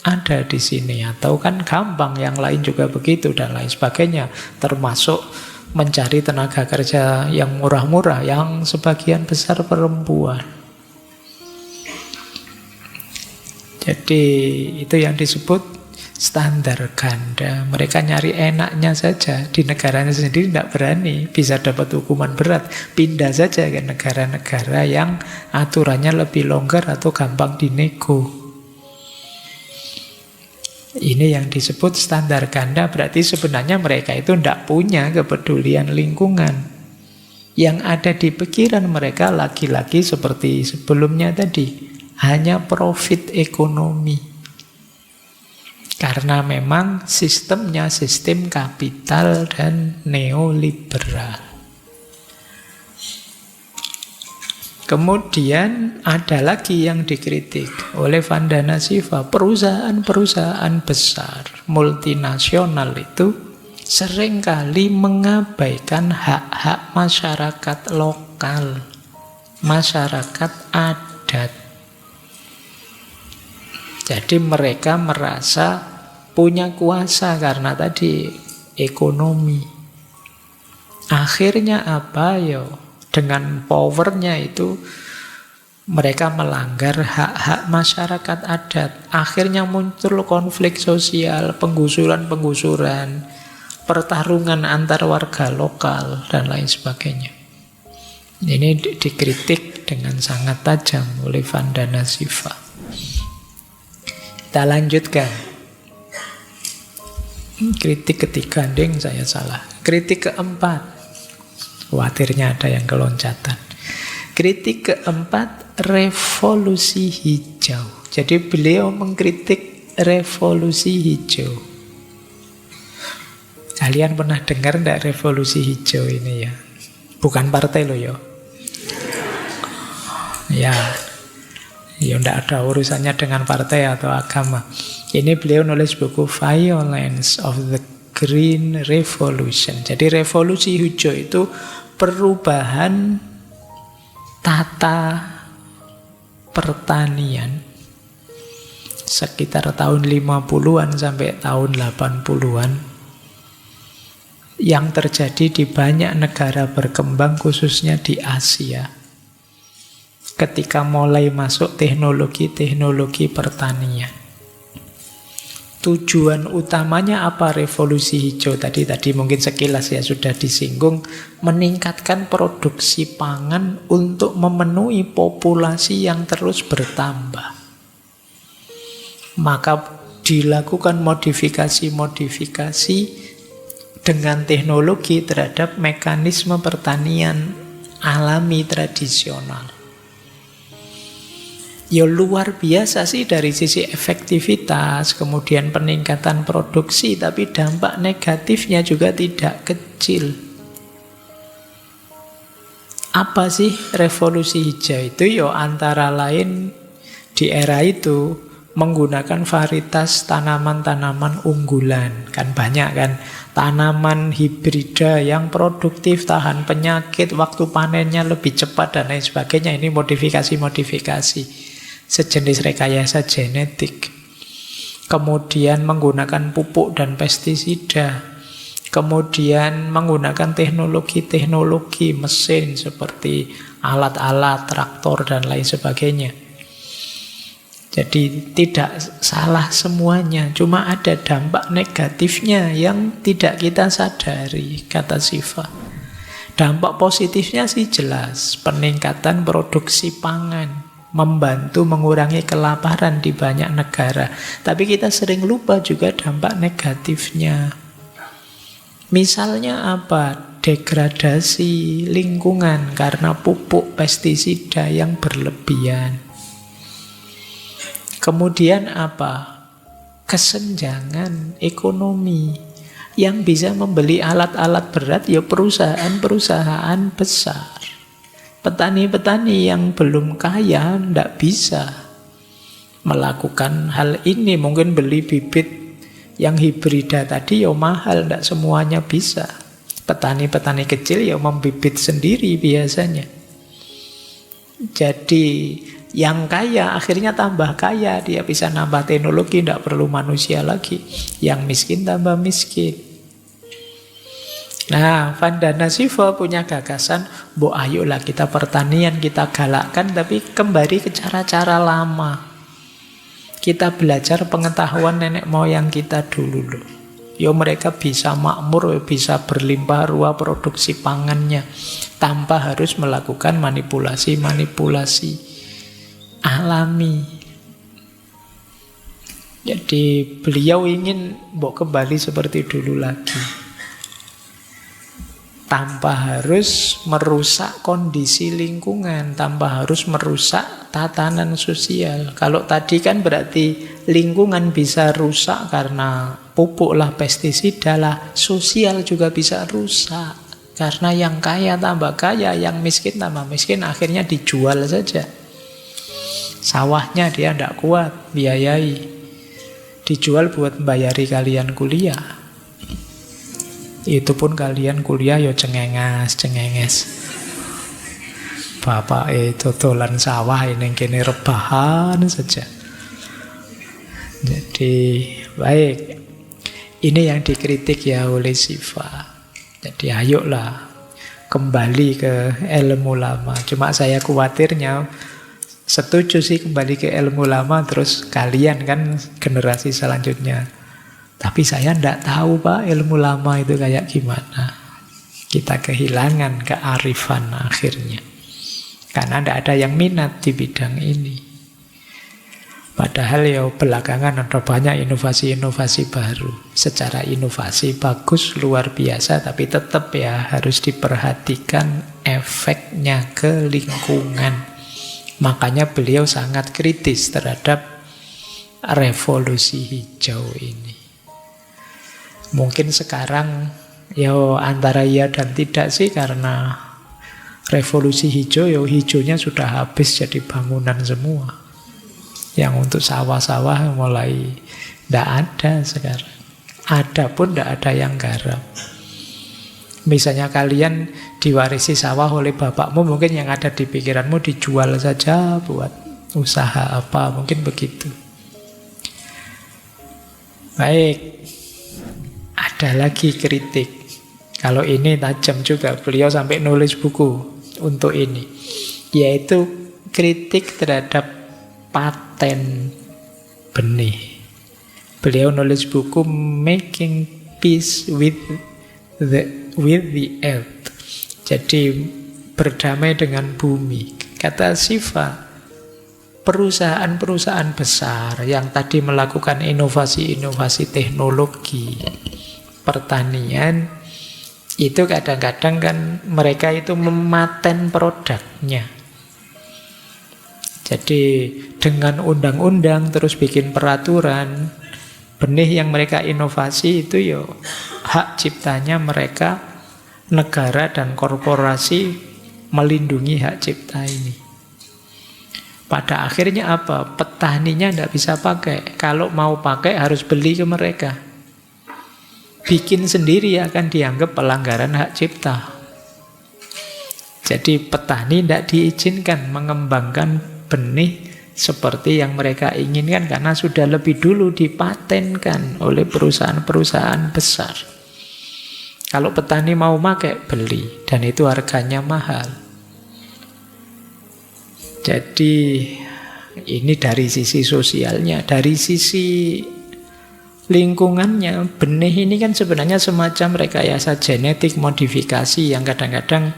ada di sini, atau kan gampang, yang lain juga begitu dan lain sebagainya. Termasuk mencari tenaga kerja yang murah-murah, yang sebagian besar perempuan. Jadi itu yang disebut standar ganda. Mereka nyari enaknya saja, di negaranya sendiri tidak berani, bisa dapat hukuman berat, pindah saja ke negara-negara yang aturannya lebih longgar atau gampang dinego. Ini yang disebut standar ganda. Berarti sebenarnya mereka itu tidak punya kepedulian lingkungan. Yang ada di pikiran mereka lagi-lagi seperti sebelumnya tadi, hanya profit ekonomi. Karena memang sistemnya sistem kapital dan neoliberal. Kemudian ada lagi yang dikritik oleh Vandana Shiva. Perusahaan-perusahaan besar multinasional itu seringkali mengabaikan hak-hak masyarakat lokal, masyarakat adat. Jadi mereka merasa punya kuasa karena tadi ekonomi. Akhirnya apa ya? Dengan powernya itu mereka melanggar hak-hak masyarakat adat. Akhirnya muncul konflik sosial, penggusuran-penggusuran, pertarungan antar warga lokal, dan lain sebagainya. Ini dikritik dengan sangat tajam oleh Vandana Shiva. Kita lanjutkan. Kritik ketiga, ding saya salah. Kritik keempat. Khawatirnya ada yang keloncatan. Kritik keempat, revolusi hijau. Jadi beliau mengkritik revolusi hijau. Kalian pernah dengar enggak revolusi hijau ini ya? Bukan partai loh ya. Ya, enggak ada urusannya dengan partai atau agama. Ini beliau nulis buku Violence of the Green Revolution. Jadi revolusi hijau itu perubahan tata pertanian sekitar tahun 50-an sampai tahun 80-an yang terjadi di banyak negara berkembang, khususnya di Asia, ketika mulai masuk teknologi-teknologi pertanian. Tujuan utamanya apa revolusi hijau tadi mungkin sekilas ya sudah disinggung, meningkatkan produksi pangan untuk memenuhi populasi yang terus bertambah. Maka dilakukan modifikasi-modifikasi dengan teknologi terhadap mekanisme pertanian alami tradisional. Ya luar biasa sih dari sisi efektivitas, kemudian peningkatan produksi, tapi dampak negatifnya juga tidak kecil. Apa sih revolusi hijau itu? Ya antara lain di era itu menggunakan varietas tanaman-tanaman unggulan. Kan banyak kan tanaman hibrida yang produktif, tahan penyakit, waktu panennya lebih cepat dan lain sebagainya. Ini modifikasi-modifikasi, sejenis rekayasa genetik. Kemudian menggunakan pupuk dan pestisida. Kemudian menggunakan teknologi-teknologi mesin seperti alat-alat, traktor dan lain sebagainya. Jadi tidak salah semuanya, cuma ada dampak negatifnya yang tidak kita sadari, kata Shiva. Dampak positifnya sih jelas, peningkatan produksi pangan, membantu mengurangi kelaparan di banyak negara. Tapi kita sering lupa juga dampak negatifnya. Misalnya apa? Degradasi lingkungan karena pupuk pestisida yang berlebihan. Kemudian apa? Kesenjangan ekonomi. Yang bisa membeli alat-alat berat ya perusahaan-perusahaan besar. Petani-petani yang belum kaya tidak bisa melakukan hal ini. Mungkin beli bibit yang hibrida tadi ya mahal, tidak semuanya bisa. Petani-petani kecil ya membibit sendiri biasanya. Jadi yang kaya akhirnya tambah kaya, dia bisa nambah teknologi, tidak perlu manusia lagi. Yang miskin tambah miskin. Nah, Vandana Shiva punya gagasan, ayolah kita pertanian, kita galakkan, tapi kembali ke cara-cara lama. Kita belajar pengetahuan nenek moyang kita dulu loh. Ya mereka bisa makmur, bisa berlimpah ruah produksi pangannya tanpa harus melakukan manipulasi-manipulasi alami. Jadi beliau ingin kembali seperti dulu lagi, tanpa harus merusak kondisi lingkungan, tanpa harus merusak tatanan sosial. Kalau tadi kan berarti lingkungan bisa rusak karena pupuk lah, pestisida lah, sosial juga bisa rusak. Karena yang kaya tambah kaya, yang miskin tambah miskin, akhirnya dijual saja. Sawahnya dia tidak kuat biayai, dijual buat membayari kalian kuliah. Itu pun kalian kuliah ya cengenges. Bapak itu dolan sawah ini kini rebahan saja. Jadi baik, ini yang dikritik ya oleh Shiva. Jadi ayolah kembali ke ilmu lama. Cuma saya khawatirnya, setuju sih kembali ke ilmu lama, terus kalian kan generasi selanjutnya, tapi saya tidak tahu Pak ilmu lama itu kayak gimana. Kita kehilangan kearifan akhirnya. Karena tidak ada yang minat di bidang ini. Padahal ya belakangan ada banyak inovasi-inovasi baru. Secara inovasi bagus, luar biasa, tapi tetap ya harus diperhatikan efeknya ke lingkungan. Makanya beliau sangat kritis terhadap revolusi hijau ini. Mungkin sekarang ya antara iya dan tidak sih, karena revolusi hijau ya hijaunya sudah habis jadi bangunan semua. Yang untuk sawah-sawah mulai tidak ada sekarang. Ada pun tidak ada yang garap. Misalnya kalian diwarisi sawah oleh bapakmu, mungkin yang ada di pikiranmu dijual saja buat usaha apa, mungkin begitu. Baik. Ada lagi kritik. Kalau ini tajam juga, beliau sampai nulis buku untuk ini, yaitu kritik terhadap paten benih. Beliau nulis buku Making Peace with the Earth. Jadi berdamai dengan bumi. Kata Shiva, perusahaan-perusahaan besar yang tadi melakukan inovasi-inovasi teknologi pertanian, itu kadang-kadang kan mereka itu mematen produknya. Jadi dengan undang-undang terus bikin peraturan, benih yang mereka inovasi itu ya hak ciptanya mereka, negara dan korporasi melindungi hak cipta ini. Pada akhirnya apa? Petaninya tidak bisa pakai. Kalau mau pakai harus beli ke mereka. Bikin sendiri akan dianggap pelanggaran hak cipta. Jadi petani tidak diizinkan mengembangkan benih seperti yang mereka inginkan karena sudah lebih dulu dipatenkan oleh perusahaan-perusahaan besar. Kalau petani mau pakai, beli, dan itu harganya mahal. Jadi ini dari sisi sosialnya, dari sisi lingkungannya, benih ini kan sebenarnya semacam rekayasa genetik modifikasi yang kadang-kadang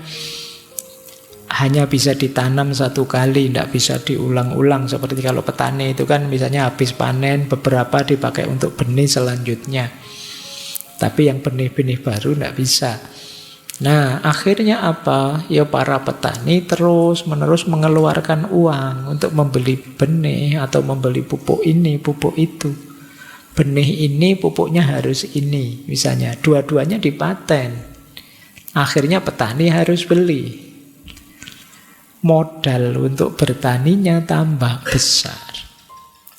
hanya bisa ditanam satu kali, tidak bisa diulang-ulang. Seperti kalau petani itu kan misalnya habis panen, beberapa dipakai untuk benih selanjutnya. Tapi yang benih-benih baru tidak bisa. Nah, akhirnya apa? Ya para petani terus-menerus mengeluarkan uang untuk membeli benih atau membeli pupuk ini, pupuk itu. benih ini pupuknya harus ini, misalnya. Dua-duanya dipaten. Akhirnya petani harus beli. Modal untuk bertaninya tambah besar.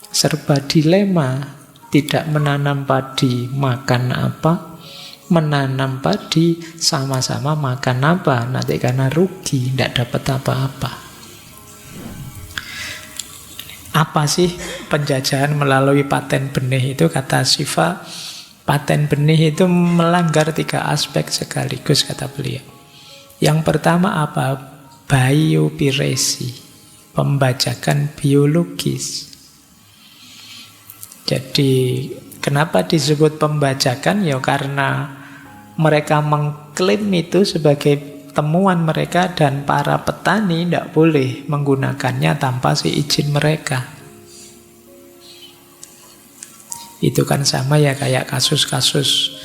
Serba dilema. Tidak menanam padi, makan apa? Menanam padi, sama-sama makan apa? Nanti karena rugi, tidak dapat apa-apa. Apa sih penjajahan melalui paten benih itu? Kata Shiva, paten benih itu melanggar 3 aspek sekaligus, kata beliau. Yang pertama apa? Biopiracy, pembajakan biologis. Jadi kenapa disebut pembajakan? Ya karena mereka mengklaim itu sebagai temuan mereka dan para petani tidak boleh menggunakannya tanpa seizin mereka. Itu kan sama ya kayak kasus-kasus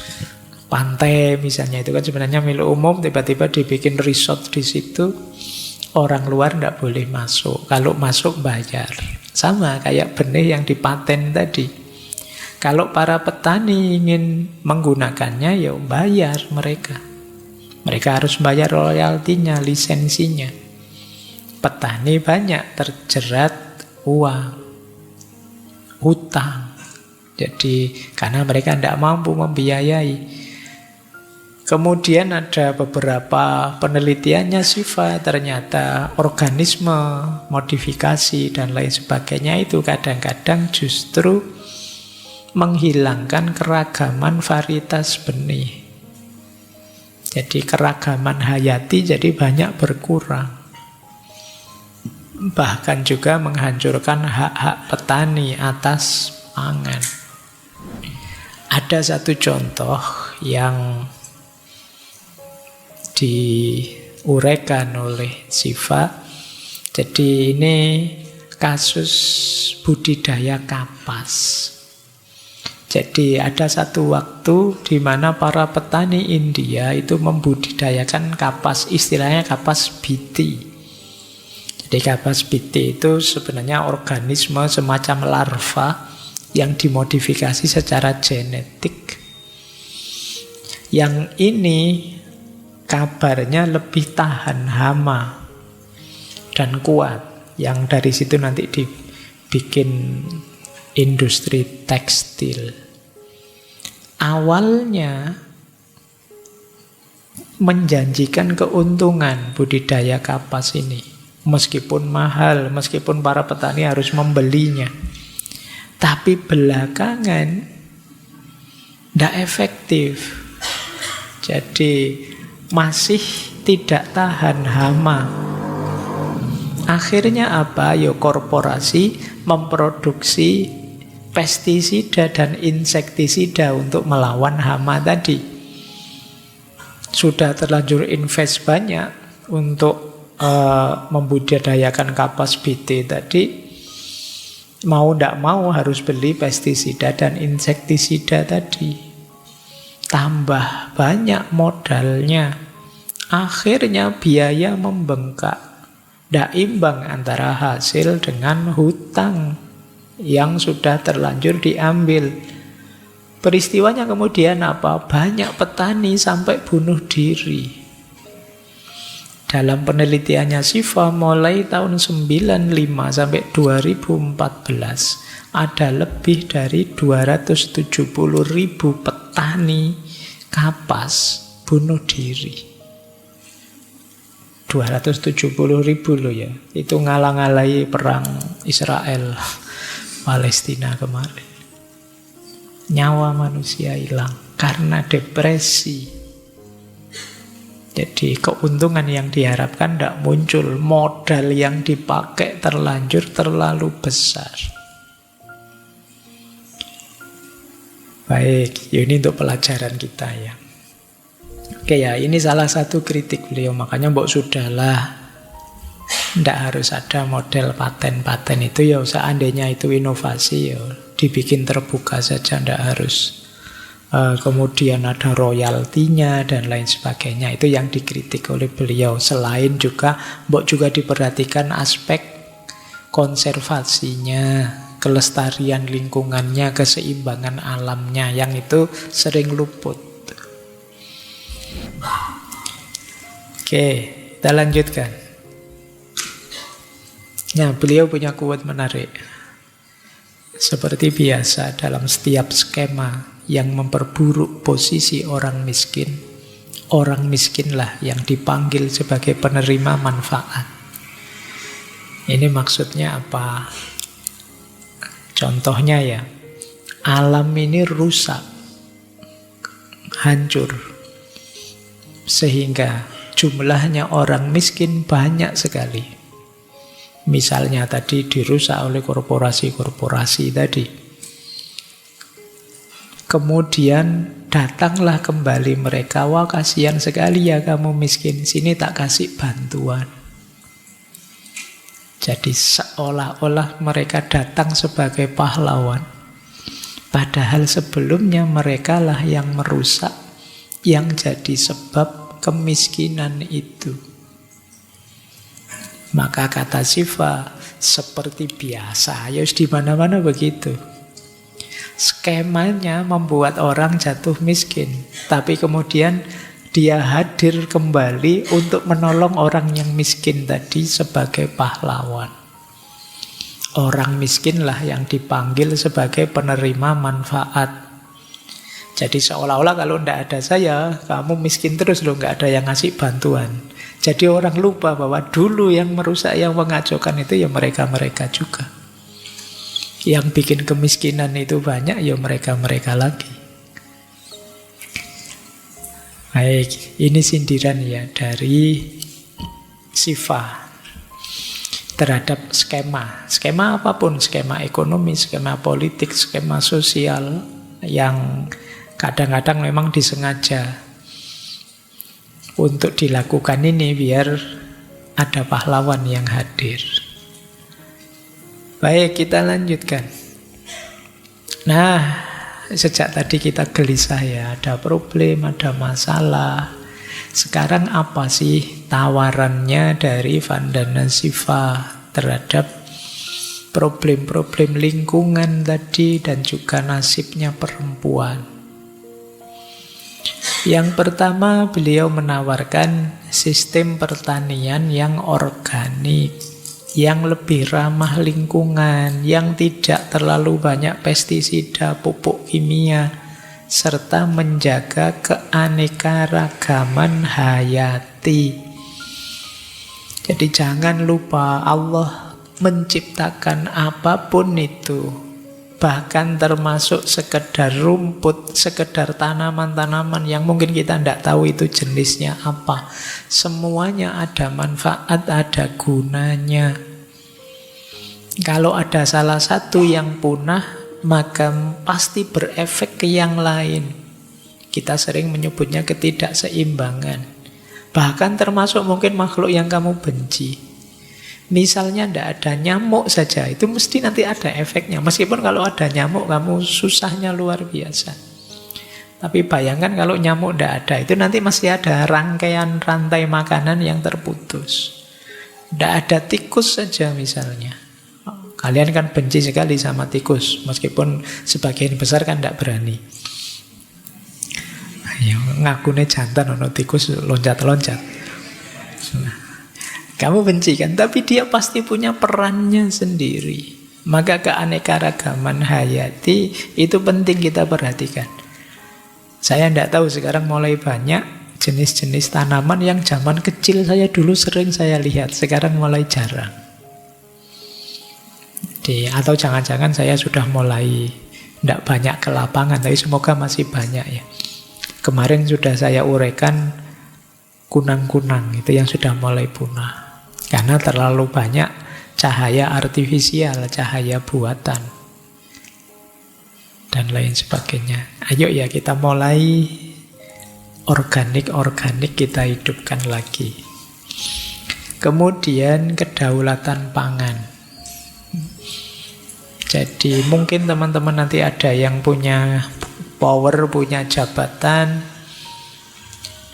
pantai misalnya, itu kan sebenarnya milik umum, tiba-tiba dibikin resort di situ, orang luar tidak boleh masuk, kalau masuk bayar. Sama kayak benih yang dipaten tadi. Kalau para petani ingin menggunakannya, ya bayar mereka. Mereka harus bayar royaltinya, lisensinya. Petani banyak terjerat uang, hutang. Jadi karena mereka tidak mampu membiayai. Kemudian ada beberapa penelitiannya Shiva, ternyata organisme, modifikasi, dan lain sebagainya itu kadang-kadang justru menghilangkan keragaman varietas benih. Jadi keragaman hayati jadi banyak berkurang. Bahkan juga menghancurkan hak-hak petani atas pangan. Ada satu contoh yang diuraikan oleh Shiva. Jadi ini kasus budidaya kapas. Jadi ada satu waktu di mana para petani India itu membudidayakan kapas, istilahnya kapas biti. Jadi kapas biti itu sebenarnya organisme semacam larva yang dimodifikasi secara genetik. Yang ini kabarnya lebih tahan hama dan kuat. Yang dari situ nanti dibikin industri tekstil. Awalnya menjanjikan keuntungan budidaya kapas ini. Meskipun mahal, meskipun para petani harus membelinya. Tapi belakangan tidak efektif. Jadi masih tidak tahan hama. Akhirnya apa? Ya korporasi memproduksi pestisida dan insektisida untuk melawan hama tadi. Sudah terlanjur invest banyak untuk membudidayakan kapas BT tadi. Mau tidak mau harus beli pestisida dan insektisida tadi. Tambah banyak modalnya. Akhirnya biaya membengkak. Tidak imbang antara hasil dengan hutang yang sudah terlanjur diambil. Peristiwanya kemudian apa? Banyak petani sampai bunuh diri. Dalam penelitiannya Shiva mulai tahun 95 sampai 2014 ada lebih dari 270.000 petani kapas bunuh diri. 270.000 loh ya. Itu ngalang-alai perang Israel Palestina kemarin. Nyawa manusia hilang karena depresi. Jadi keuntungan yang diharapkan tidak muncul. Modal yang dipakai terlanjur terlalu besar. Baik, ini untuk pelajaran kita ya. Oke ya, ini salah satu kritik beliau. Makanya mbok sudahlah, tidak harus ada model paten-paten itu ya. Seandainya itu inovasi ya, dibikin terbuka saja, tidak harus. Kemudian ada royaltinya dan lain sebagainya. Itu yang dikritik oleh beliau. Selain juga mbok juga diperhatikan aspek konservasinya. kelestarian lingkungannya, keseimbangan alamnya, yang itu sering luput. Oke, kita lanjutkan. Nah, beliau punya quote menarik. Seperti biasa dalam setiap skema yang memperburuk posisi orang miskinlah yang dipanggil sebagai penerima manfaat. Ini maksudnya apa? Contohnya ya, alam ini rusak, hancur, sehingga jumlahnya orang miskin banyak sekali. Misalnya tadi dirusak oleh korporasi-korporasi tadi. Kemudian datanglah kembali mereka, wah kasihan sekali ya kamu miskin, sini tak kasih bantuan. Jadi seolah-olah mereka datang sebagai pahlawan. Padahal sebelumnya mereka lah yang merusak, yang jadi sebab kemiskinan itu. Maka kata Siva, seperti biasa, ya di mana-mana begitu. Skemanya membuat orang jatuh miskin, tapi kemudian dia hadir kembali untuk menolong orang yang miskin tadi sebagai pahlawan. Orang miskinlah yang dipanggil sebagai penerima manfaat. Jadi seolah-olah kalau tidak ada saya, kamu miskin terus loh, nggak ada yang ngasih bantuan. Jadi orang lupa bahwa dulu yang merusak, yang mengacaukan itu ya mereka-mereka juga. Yang bikin kemiskinan itu banyak ya mereka-mereka lagi. Baik, ini sindiran ya dari Siva terhadap skema. Skema apapun, skema ekonomi, skema politik, skema sosial yang kadang-kadang memang disengaja untuk dilakukan ini biar ada pahlawan yang hadir. Baik, kita lanjutkan. Nah, sejak tadi kita gelisah ya, ada problem, ada masalah. Sekarang apa sih tawarannya dari Vandana Siva terhadap problem-problem lingkungan tadi dan juga nasibnya perempuan? Yang pertama, beliau menawarkan sistem pertanian yang organik, yang lebih ramah lingkungan, yang tidak terlalu banyak pestisida, pupuk kimia, serta menjaga keanekaragaman hayati. Jadi jangan lupa Allah menciptakan apapun itu, bahkan termasuk sekedar rumput, sekedar tanaman-tanaman yang mungkin kita tidak tahu itu jenisnya apa. Semuanya ada manfaat, ada gunanya. Kalau ada salah satu yang punah, maka pasti berefek ke yang lain. Kita sering menyebutnya ketidakseimbangan. Bahkan termasuk mungkin makhluk yang kamu benci. Misalnya tidak ada nyamuk saja, itu mesti nanti ada efeknya. Meskipun kalau ada nyamuk, kamu susahnya luar biasa. Tapi bayangkan kalau nyamuk tidak ada, itu nanti masih ada rangkaian rantai makanan yang terputus. Tidak ada tikus saja misalnya. Kalian kan benci sekali sama tikus, meskipun sebagian besar kan tidak berani. Ayo, ngakune jantan, ono tikus loncat-loncat. Kamu benci kan, tapi dia pasti punya perannya sendiri. Maka keanekaragaman hayati itu penting kita perhatikan. Saya tidak tahu sekarang mulai banyak jenis-jenis tanaman yang zaman kecil saya dulu sering saya lihat, sekarang mulai jarang. Atau jangan-jangan saya sudah mulai tidak banyak ke lapangan, tapi semoga masih banyak ya. Kemarin sudah saya uraikan kunang-kunang, itu yang sudah mulai punah. Karena terlalu banyak cahaya artifisial, cahaya buatan, dan lain sebagainya. Ayo ya kita mulai organik-organik kita hidupkan lagi. Kemudian kedaulatan pangan. Jadi mungkin teman-teman nanti ada yang punya power, punya jabatan.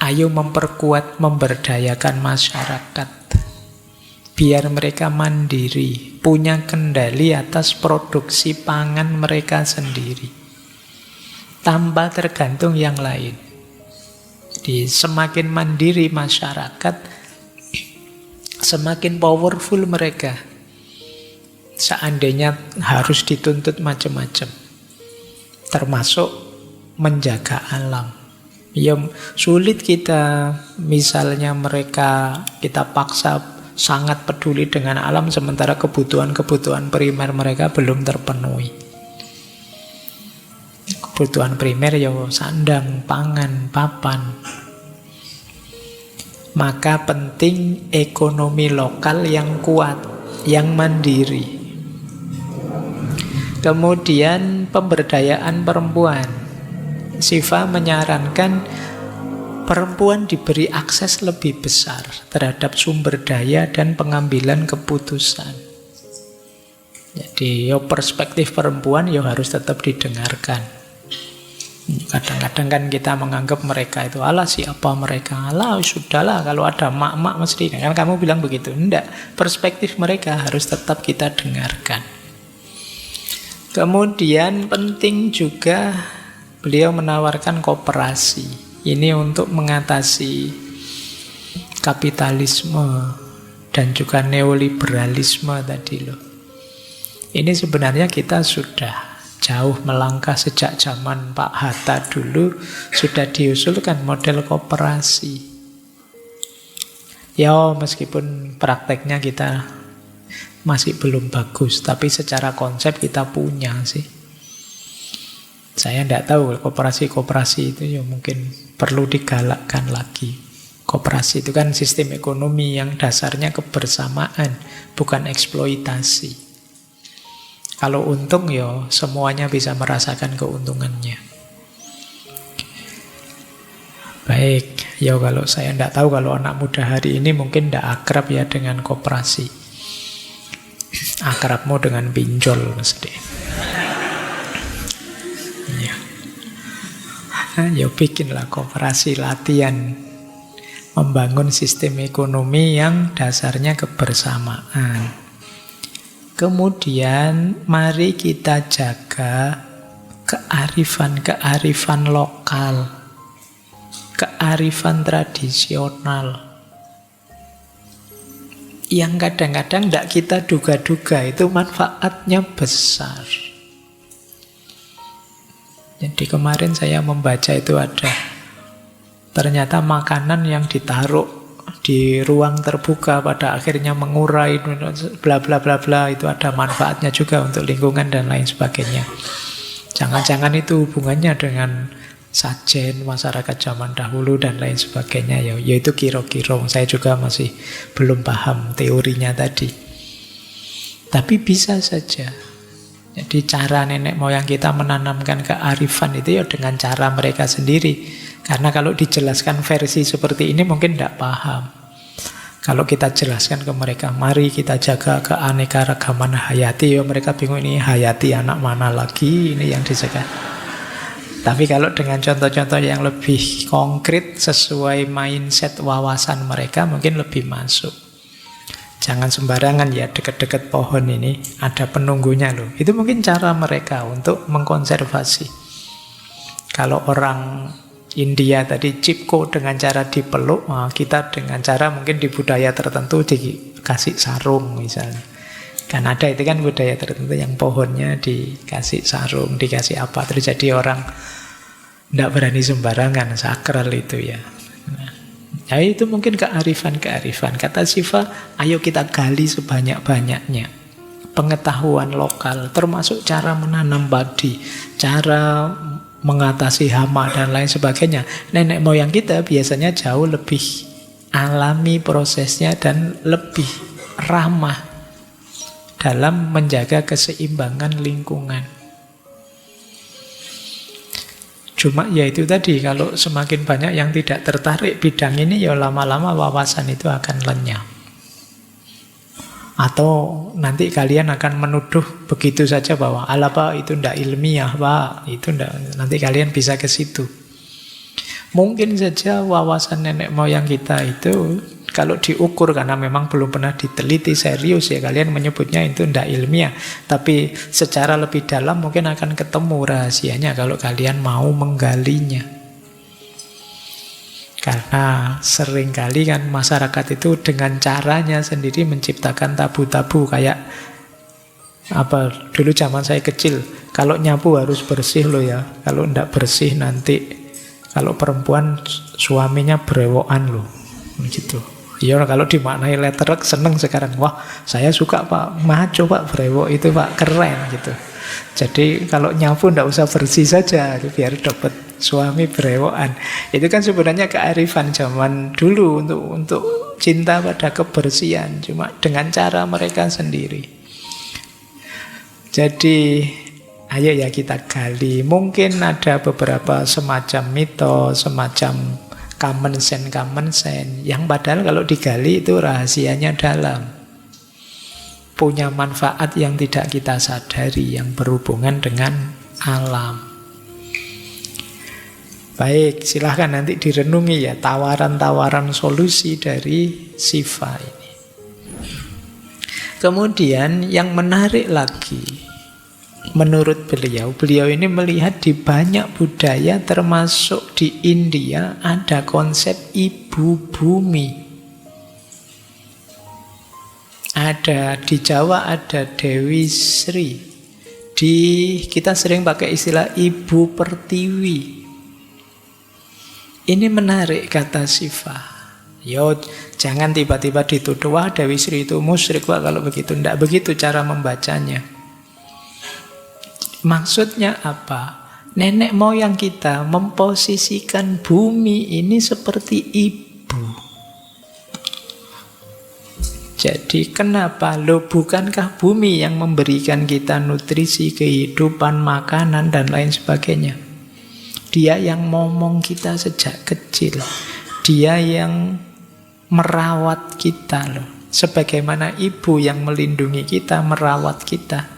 Ayo memperkuat, memberdayakan masyarakat. biar mereka mandiri, punya kendali atas produksi pangan mereka sendiri, tanpa tergantung yang lain. Jadi semakin mandiri masyarakat, semakin powerful mereka. Seandainya harus dituntut macam-macam, termasuk menjaga alam. Ya sulit kita, misalnya mereka kita paksa sangat peduli dengan alam, sementara kebutuhan-kebutuhan primer mereka belum terpenuhi. Kebutuhan primer ya sandang, pangan, papan. Maka penting ekonomi lokal yang kuat, yang mandiri. Kemudian pemberdayaan perempuan. Siva menyarankan perempuan diberi akses lebih besar terhadap sumber daya dan pengambilan keputusan. Jadi perspektif perempuan harus tetap didengarkan. Kadang-kadang kan kita menganggap mereka itu, alah siapa mereka, alah sudahlah kalau ada mak-mak mesti, kan kamu bilang begitu. Enggak, perspektif mereka harus tetap kita dengarkan. Kemudian penting juga beliau menawarkan koperasi. Ini untuk mengatasi kapitalisme dan juga neoliberalisme tadi loh. Ini sebenarnya kita sudah jauh melangkah sejak zaman Pak Hatta dulu, sudah diusulkan model koperasi. Ya meskipun prakteknya kita masih belum bagus, tapi secara konsep kita punya sih. Saya tidak tahu koperasi-koperasi itu mungkin perlu digalakkan lagi. Koperasi itu kan sistem ekonomi yang dasarnya kebersamaan, bukan eksploitasi. Kalau untung semuanya bisa merasakan keuntungannya. Baik, kalau saya tidak tahu, kalau anak muda hari ini mungkin tidak akrab dengan koperasi. Akrabmu dengan pinjol mesti. Bikinlah koperasi, latihan membangun sistem ekonomi yang dasarnya kebersamaan. Kemudian mari kita jaga kearifan lokal, kearifan tradisional, yang kadang-kadang tidak kita duga-duga itu manfaatnya besar. Jadi kemarin saya membaca itu ada ternyata makanan yang ditaruh di ruang terbuka pada akhirnya mengurai bla bla bla bla, itu ada manfaatnya juga untuk lingkungan dan lain sebagainya. Jangan-jangan itu hubungannya dengan sajen masyarakat zaman dahulu dan lain sebagainya, yaitu kira-kira. Saya juga masih belum paham teorinya tadi, tapi bisa saja. Jadi cara nenek moyang kita menanamkan kearifan itu dengan cara mereka sendiri. Karena kalau dijelaskan versi seperti ini mungkin tidak paham. Kalau kita jelaskan ke mereka, mari kita jaga keanekaragaman hayati, mereka bingung, ini hayati anak mana lagi ini yang dijaga. Tapi kalau dengan contoh-contoh yang lebih konkret sesuai mindset wawasan mereka, mungkin lebih masuk. Jangan sembarangan deket-deket pohon ini ada penunggunya loh. Itu mungkin cara mereka untuk mengkonservasi. Kalau orang India tadi cipko dengan cara dipeluk, kita dengan cara mungkin di budaya tertentu dikasih sarung misalnya. Kan ada itu kan budaya tertentu yang pohonnya dikasih sarung, dikasih apa, terus jadi orang tidak berani sembarangan, sakral itu ya. Ya itu mungkin kearifan-kearifan. Kata Siva, ayo kita gali sebanyak-banyaknya pengetahuan lokal, termasuk cara menanam padi, cara mengatasi hama dan lain sebagainya. Nenek moyang kita biasanya jauh lebih alami prosesnya dan lebih ramah dalam menjaga keseimbangan lingkungan. Cuma itu tadi, kalau semakin banyak yang tidak tertarik bidang ini, lama-lama wawasan itu akan lenyap. Atau nanti kalian akan menuduh begitu saja bahwa ala Pak itu tidak ilmiah Pak, itu ndak. Nanti kalian bisa ke situ. Mungkin saja wawasan nenek moyang kita itu Kalau diukur, karena memang belum pernah diteliti serius ya, kalian menyebutnya itu tidak ilmiah. Tapi secara lebih dalam mungkin akan ketemu rahasianya kalau kalian mau menggalinya. Karena seringkali kan masyarakat itu dengan caranya sendiri menciptakan tabu-tabu. Kayak apa, dulu zaman saya kecil, kalau nyapu harus bersih loh ya. Kalau tidak bersih nanti, kalau perempuan suaminya berewokan loh. Gitu. Ya kalau dimaknai letterek seneng sekarang. Wah, saya suka Pak, maco Pak, brewok itu Pak, keren gitu. Jadi kalau nyapu ndak usah bersih saja, biar dapat suami berewokan. Itu kan sebenarnya kearifan zaman dulu untuk cinta pada kebersihan, cuma dengan cara mereka sendiri. Jadi ayo ya kita gali. Mungkin ada beberapa semacam mitos, semacam common sense yang padahal kalau digali itu rahasianya dalam, punya manfaat yang tidak kita sadari, yang berhubungan dengan alam. Baik, silahkan nanti direnungi ya tawaran-tawaran solusi dari Siva ini. Kemudian yang menarik lagi, menurut beliau ini melihat di banyak budaya termasuk di India ada konsep ibu bumi. Ada di Jawa ada Dewi Sri. Kita sering pakai istilah ibu pertiwi. Ini menarik kata Siva. Yo, jangan tiba-tiba dituduh, wah Dewi Sri itu musyrik Pak kalau begitu. Tidak begitu cara membacanya. Maksudnya apa? Nenek moyang kita memposisikan bumi ini seperti ibu. Jadi kenapa? Loh, bukankah bumi yang memberikan kita nutrisi, kehidupan, makanan, dan lain sebagainya? Dia yang momong kita sejak kecil. Dia yang merawat kita loh. Sebagaimana ibu yang melindungi kita, merawat kita.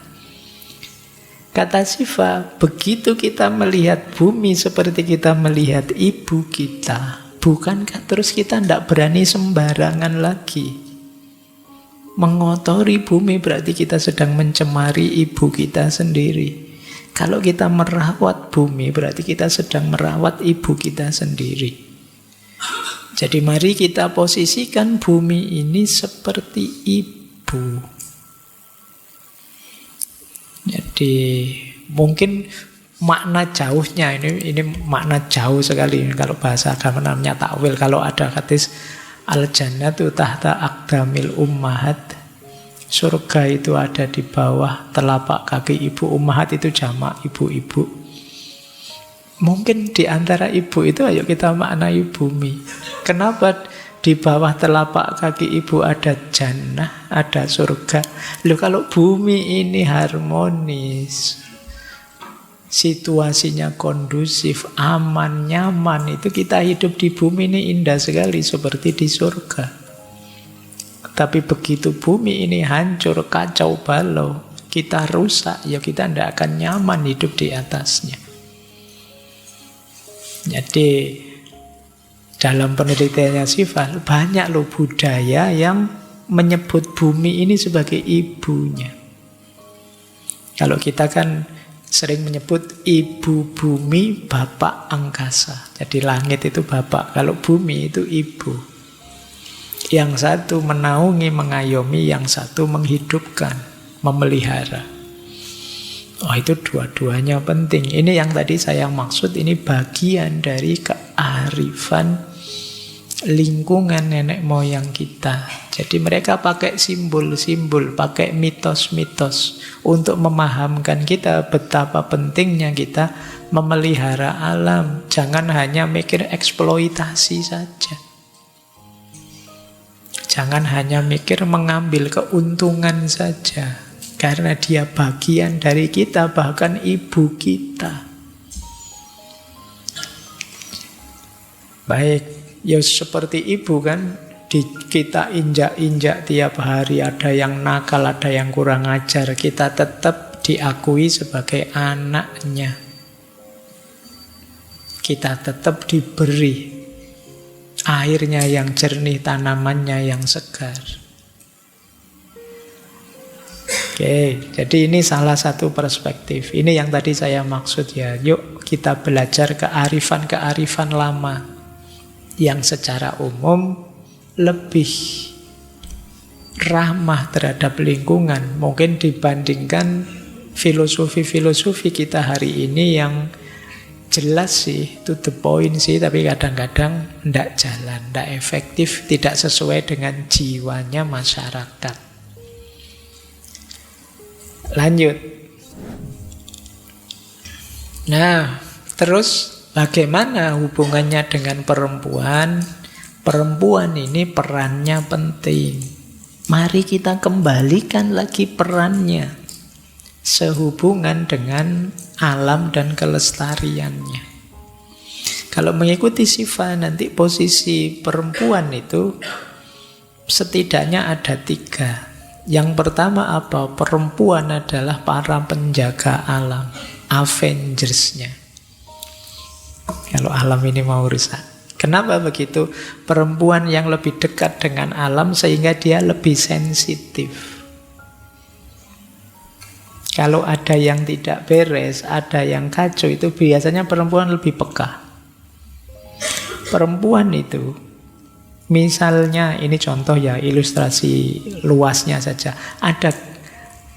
Kata Siva, begitu kita melihat bumi seperti kita melihat ibu kita, bukankah terus kita tidak berani sembarangan lagi? Mengotori bumi berarti kita sedang mencemari ibu kita sendiri. Kalau kita merawat bumi berarti kita sedang merawat ibu kita sendiri. Jadi mari kita posisikan bumi ini seperti ibu. Jadi mungkin makna jauhnya ini makna jauh sekali. Kalau bahasa agama namanya takwil. Kalau ada hadis al-jannatu tahta aqdamil ummahat, surga itu ada di bawah telapak kaki ibu. Ummahat itu jamak ibu-ibu. Mungkin di antara ibu itu ayo kita maknai bumi. Kenapa di bawah telapak kaki ibu ada jannah, ada surga? Loh, kalau bumi ini harmonis, situasinya kondusif, aman, nyaman, itu kita hidup di bumi ini indah sekali seperti di surga. Tapi begitu bumi ini hancur, kacau balau, kita rusak, ya kita tidak akan nyaman hidup di atasnya. Jadi dalam penelitiannya Siva banyak loh budaya yang menyebut bumi ini sebagai ibunya. Kalau kita kan sering menyebut ibu bumi, bapak angkasa. Jadi langit itu bapak, kalau bumi itu ibu. Yang satu menaungi, mengayomi, yang satu menghidupkan, memelihara. Oh, itu dua-duanya penting. Ini yang tadi saya maksud, ini bagian dari kearifan lingkungan nenek moyang kita. Jadi mereka pakai simbol-simbol, pakai mitos-mitos untuk memahamkan kita betapa pentingnya kita memelihara alam. Jangan hanya mikir eksploitasi saja. Jangan hanya mikir mengambil keuntungan saja. Karena dia bagian dari kita, bahkan ibu kita. Baik, ya seperti ibu kan, kita injak-injak tiap hari, ada yang nakal, ada yang kurang ajar, kita tetap diakui sebagai anaknya. Kita tetap diberi airnya yang jernih, tanamannya yang segar. Oke, jadi ini salah satu perspektif. Ini yang tadi saya maksud ya. Yuk kita belajar kearifan-kearifan lama yang secara umum lebih ramah terhadap lingkungan. Mungkin dibandingkan filosofi-filosofi kita hari ini yang jelas sih, to the point sih, tapi kadang-kadang tidak jalan, tidak efektif, tidak sesuai dengan jiwanya masyarakat. Lanjut. Nah, terus bagaimana hubungannya dengan perempuan? Perempuan ini perannya penting. Mari kita kembalikan lagi perannya sehubungan dengan alam dan kelestariannya. Kalau mengikuti Siva, nanti posisi perempuan itu setidaknya ada 3. Yang pertama apa? Perempuan adalah para penjaga alam, Avengers-nya. Kalau alam ini mau rusak. Kenapa begitu? Perempuan yang lebih dekat dengan alam sehingga dia lebih sensitif. Kalau ada yang tidak beres, ada yang kacau, itu biasanya perempuan lebih peka. Perempuan itu, misalnya, ini contoh ya, ilustrasi luasnya saja. Ada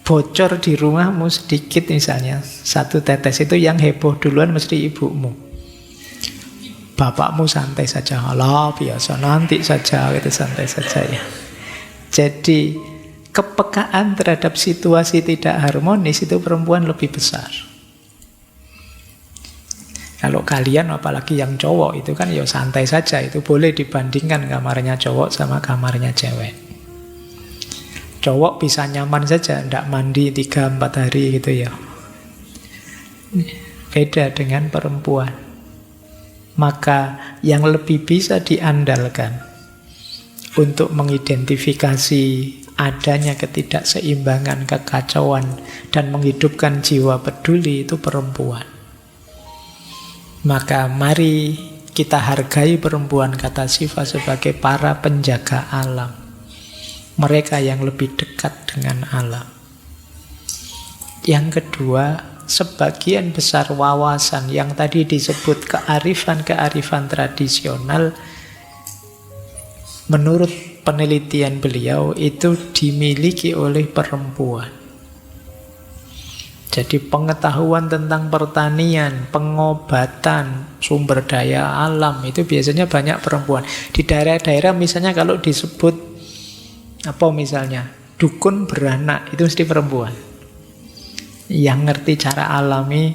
bocor di rumahmu sedikit misalnya, 1 tetes, itu yang heboh duluan mesti ibumu. Bapakmu santai saja, alah biasa, nanti saja, itu santai saja ya. Jadi kepekaan terhadap situasi tidak harmonis itu perempuan lebih besar. Kalau kalian apalagi yang cowok itu kan ya santai saja, itu boleh dibandingkan kamarnya cowok sama kamarnya cewek. Cowok bisa nyaman saja, tidak mandi 3-4 hari gitu ya. Beda dengan perempuan. Maka yang lebih bisa diandalkan untuk mengidentifikasi adanya ketidakseimbangan, kekacauan, dan menghidupkan jiwa peduli itu perempuan. Maka mari kita hargai perempuan, kata Siva, sebagai para penjaga alam. Mereka yang lebih dekat dengan alam. Yang kedua, sebagian besar wawasan yang tadi disebut kearifan-kearifan tradisional, menurut penelitian beliau itu dimiliki oleh perempuan. Jadi pengetahuan tentang pertanian, pengobatan, sumber daya alam itu biasanya banyak perempuan. Di daerah-daerah misalnya kalau disebut apa misalnya dukun beranak, itu mesti perempuan yang ngerti cara alami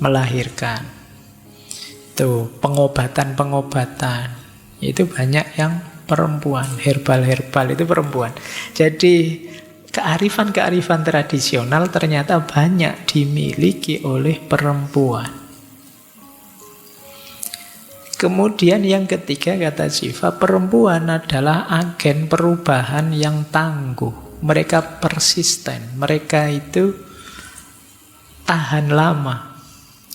melahirkan. Tuh, pengobatan-pengobatan itu banyak yang perempuan, herbal-herbal itu perempuan. Jadi kearifan-kearifan tradisional ternyata banyak dimiliki oleh perempuan. Kemudian yang ketiga, kata Siva, perempuan adalah agen perubahan yang tangguh. Mereka persisten, mereka itu tahan lama,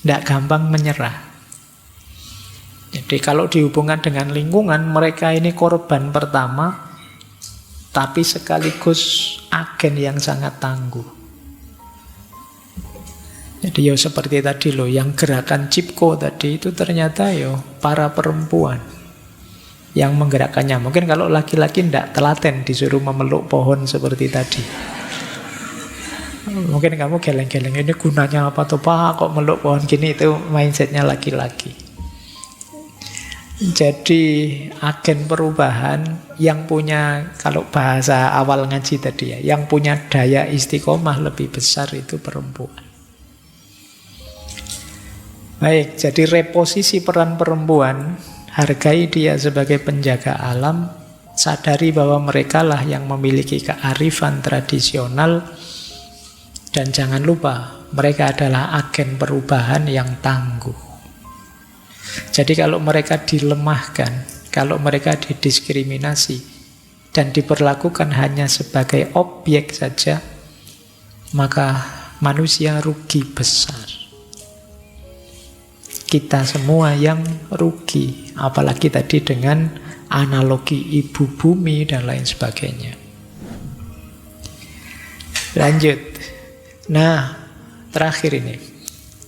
tidak gampang menyerah. Jadi kalau dihubungkan dengan lingkungan, mereka ini korban pertama, tapi sekaligus agen yang sangat tangguh. Jadi ya seperti tadi loh, yang gerakan Cipko tadi itu ternyata ya para perempuan yang menggerakkannya. Mungkin kalau laki-laki tidak telaten disuruh memeluk pohon seperti tadi. Mungkin kamu geleng-geleng, ini gunanya apa tuh Pak, kok meluk pohon gini, itu mindsetnya laki-laki. Jadi agen perubahan yang punya, kalau bahasa awal ngaji tadi ya, yang punya daya istiqomah lebih besar itu perempuan. Baik, jadi reposisi peran perempuan, hargai dia sebagai penjaga alam, sadari bahwa mereka lah yang memiliki kearifan tradisional, dan jangan lupa mereka adalah agen perubahan yang tangguh. Jadi kalau mereka dilemahkan, kalau mereka didiskriminasi dan diperlakukan hanya sebagai objek saja, maka manusia rugi besar. Kita semua yang rugi, apalagi tadi dengan analogi ibu bumi dan lain sebagainya. Lanjut. Nah, terakhir ini.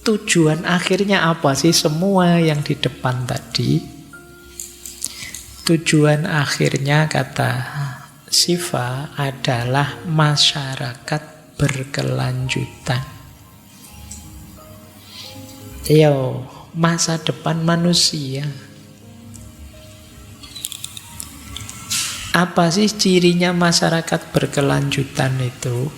Tujuan akhirnya apa sih semua yang di depan tadi? Tujuan akhirnya kata Siva adalah masyarakat berkelanjutan. Yo, masa depan manusia. Apa sih cirinya masyarakat berkelanjutan itu?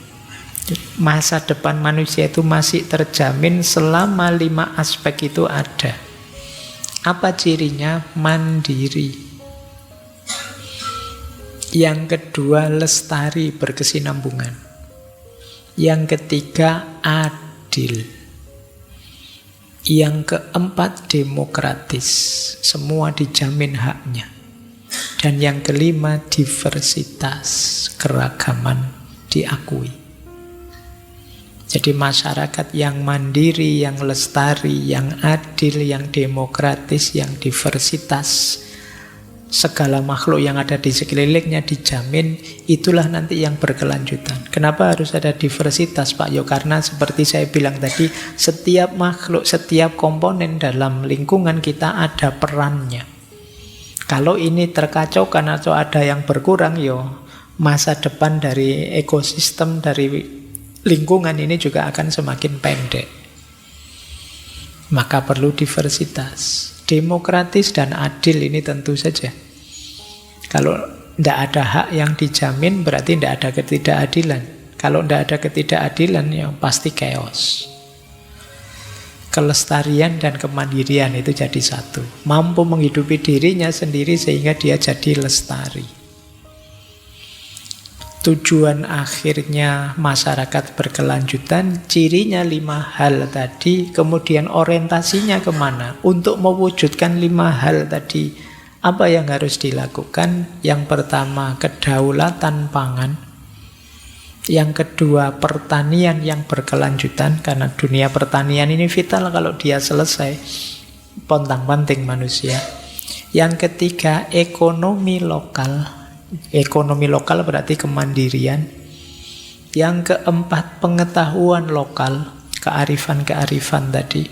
Masa depan manusia itu masih terjamin selama 5 aspek itu ada. Apa cirinya? Mandiri. Yang kedua, lestari, berkesinambungan. Yang ketiga, adil. Yang keempat, demokratis. Semua dijamin haknya. Dan yang kelima, diversitas, keragaman diakui. Jadi masyarakat yang mandiri, yang lestari, yang adil, yang demokratis, yang diversitas, segala makhluk yang ada di sekelilingnya dijamin, itulah nanti yang berkelanjutan. Kenapa harus ada diversitas, Pak Yo? Karena seperti saya bilang tadi, setiap makhluk, setiap komponen dalam lingkungan kita ada perannya. Kalau ini terkacaukan atau ada yang berkurang, yo masa depan dari ekosistem, dari lingkungan ini juga akan semakin pendek. Maka perlu diversitas. Demokratis dan adil ini tentu saja. Kalau tidak ada hak yang dijamin, berarti tidak ada ketidakadilan. Kalau tidak ada ketidakadilan, ya pasti chaos. Kelestarian dan kemandirian itu jadi satu. Mampu menghidupi dirinya sendiri sehingga dia jadi lestari. Tujuan akhirnya masyarakat berkelanjutan, cirinya 5 hal tadi, kemudian orientasinya kemana? Untuk mewujudkan 5 hal tadi, apa yang harus dilakukan? Yang pertama, kedaulatan pangan. Yang kedua, pertanian yang berkelanjutan, karena dunia pertanian ini vital, kalau dia selesai, pontang-panting manusia. Yang ketiga, ekonomi lokal. Ekonomi lokal berarti kemandirian. Yang keempat, pengetahuan lokal, kearifan-kearifan tadi.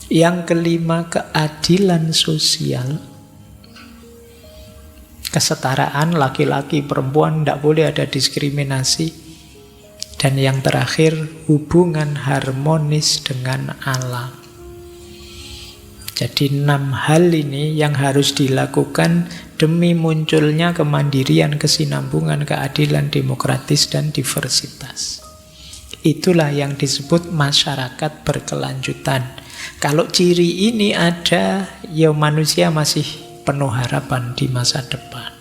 Yang kelima, keadilan sosial. Kesetaraan laki-laki, perempuan, tidak boleh ada diskriminasi. Dan yang terakhir, hubungan harmonis dengan alam. Jadi 6 hal ini yang harus dilakukan demi munculnya kemandirian, kesinambungan, keadilan, demokratis, dan diversitas. Itulah yang disebut masyarakat berkelanjutan. Kalau ciri ini ada, ya manusia masih penuh harapan di masa depan.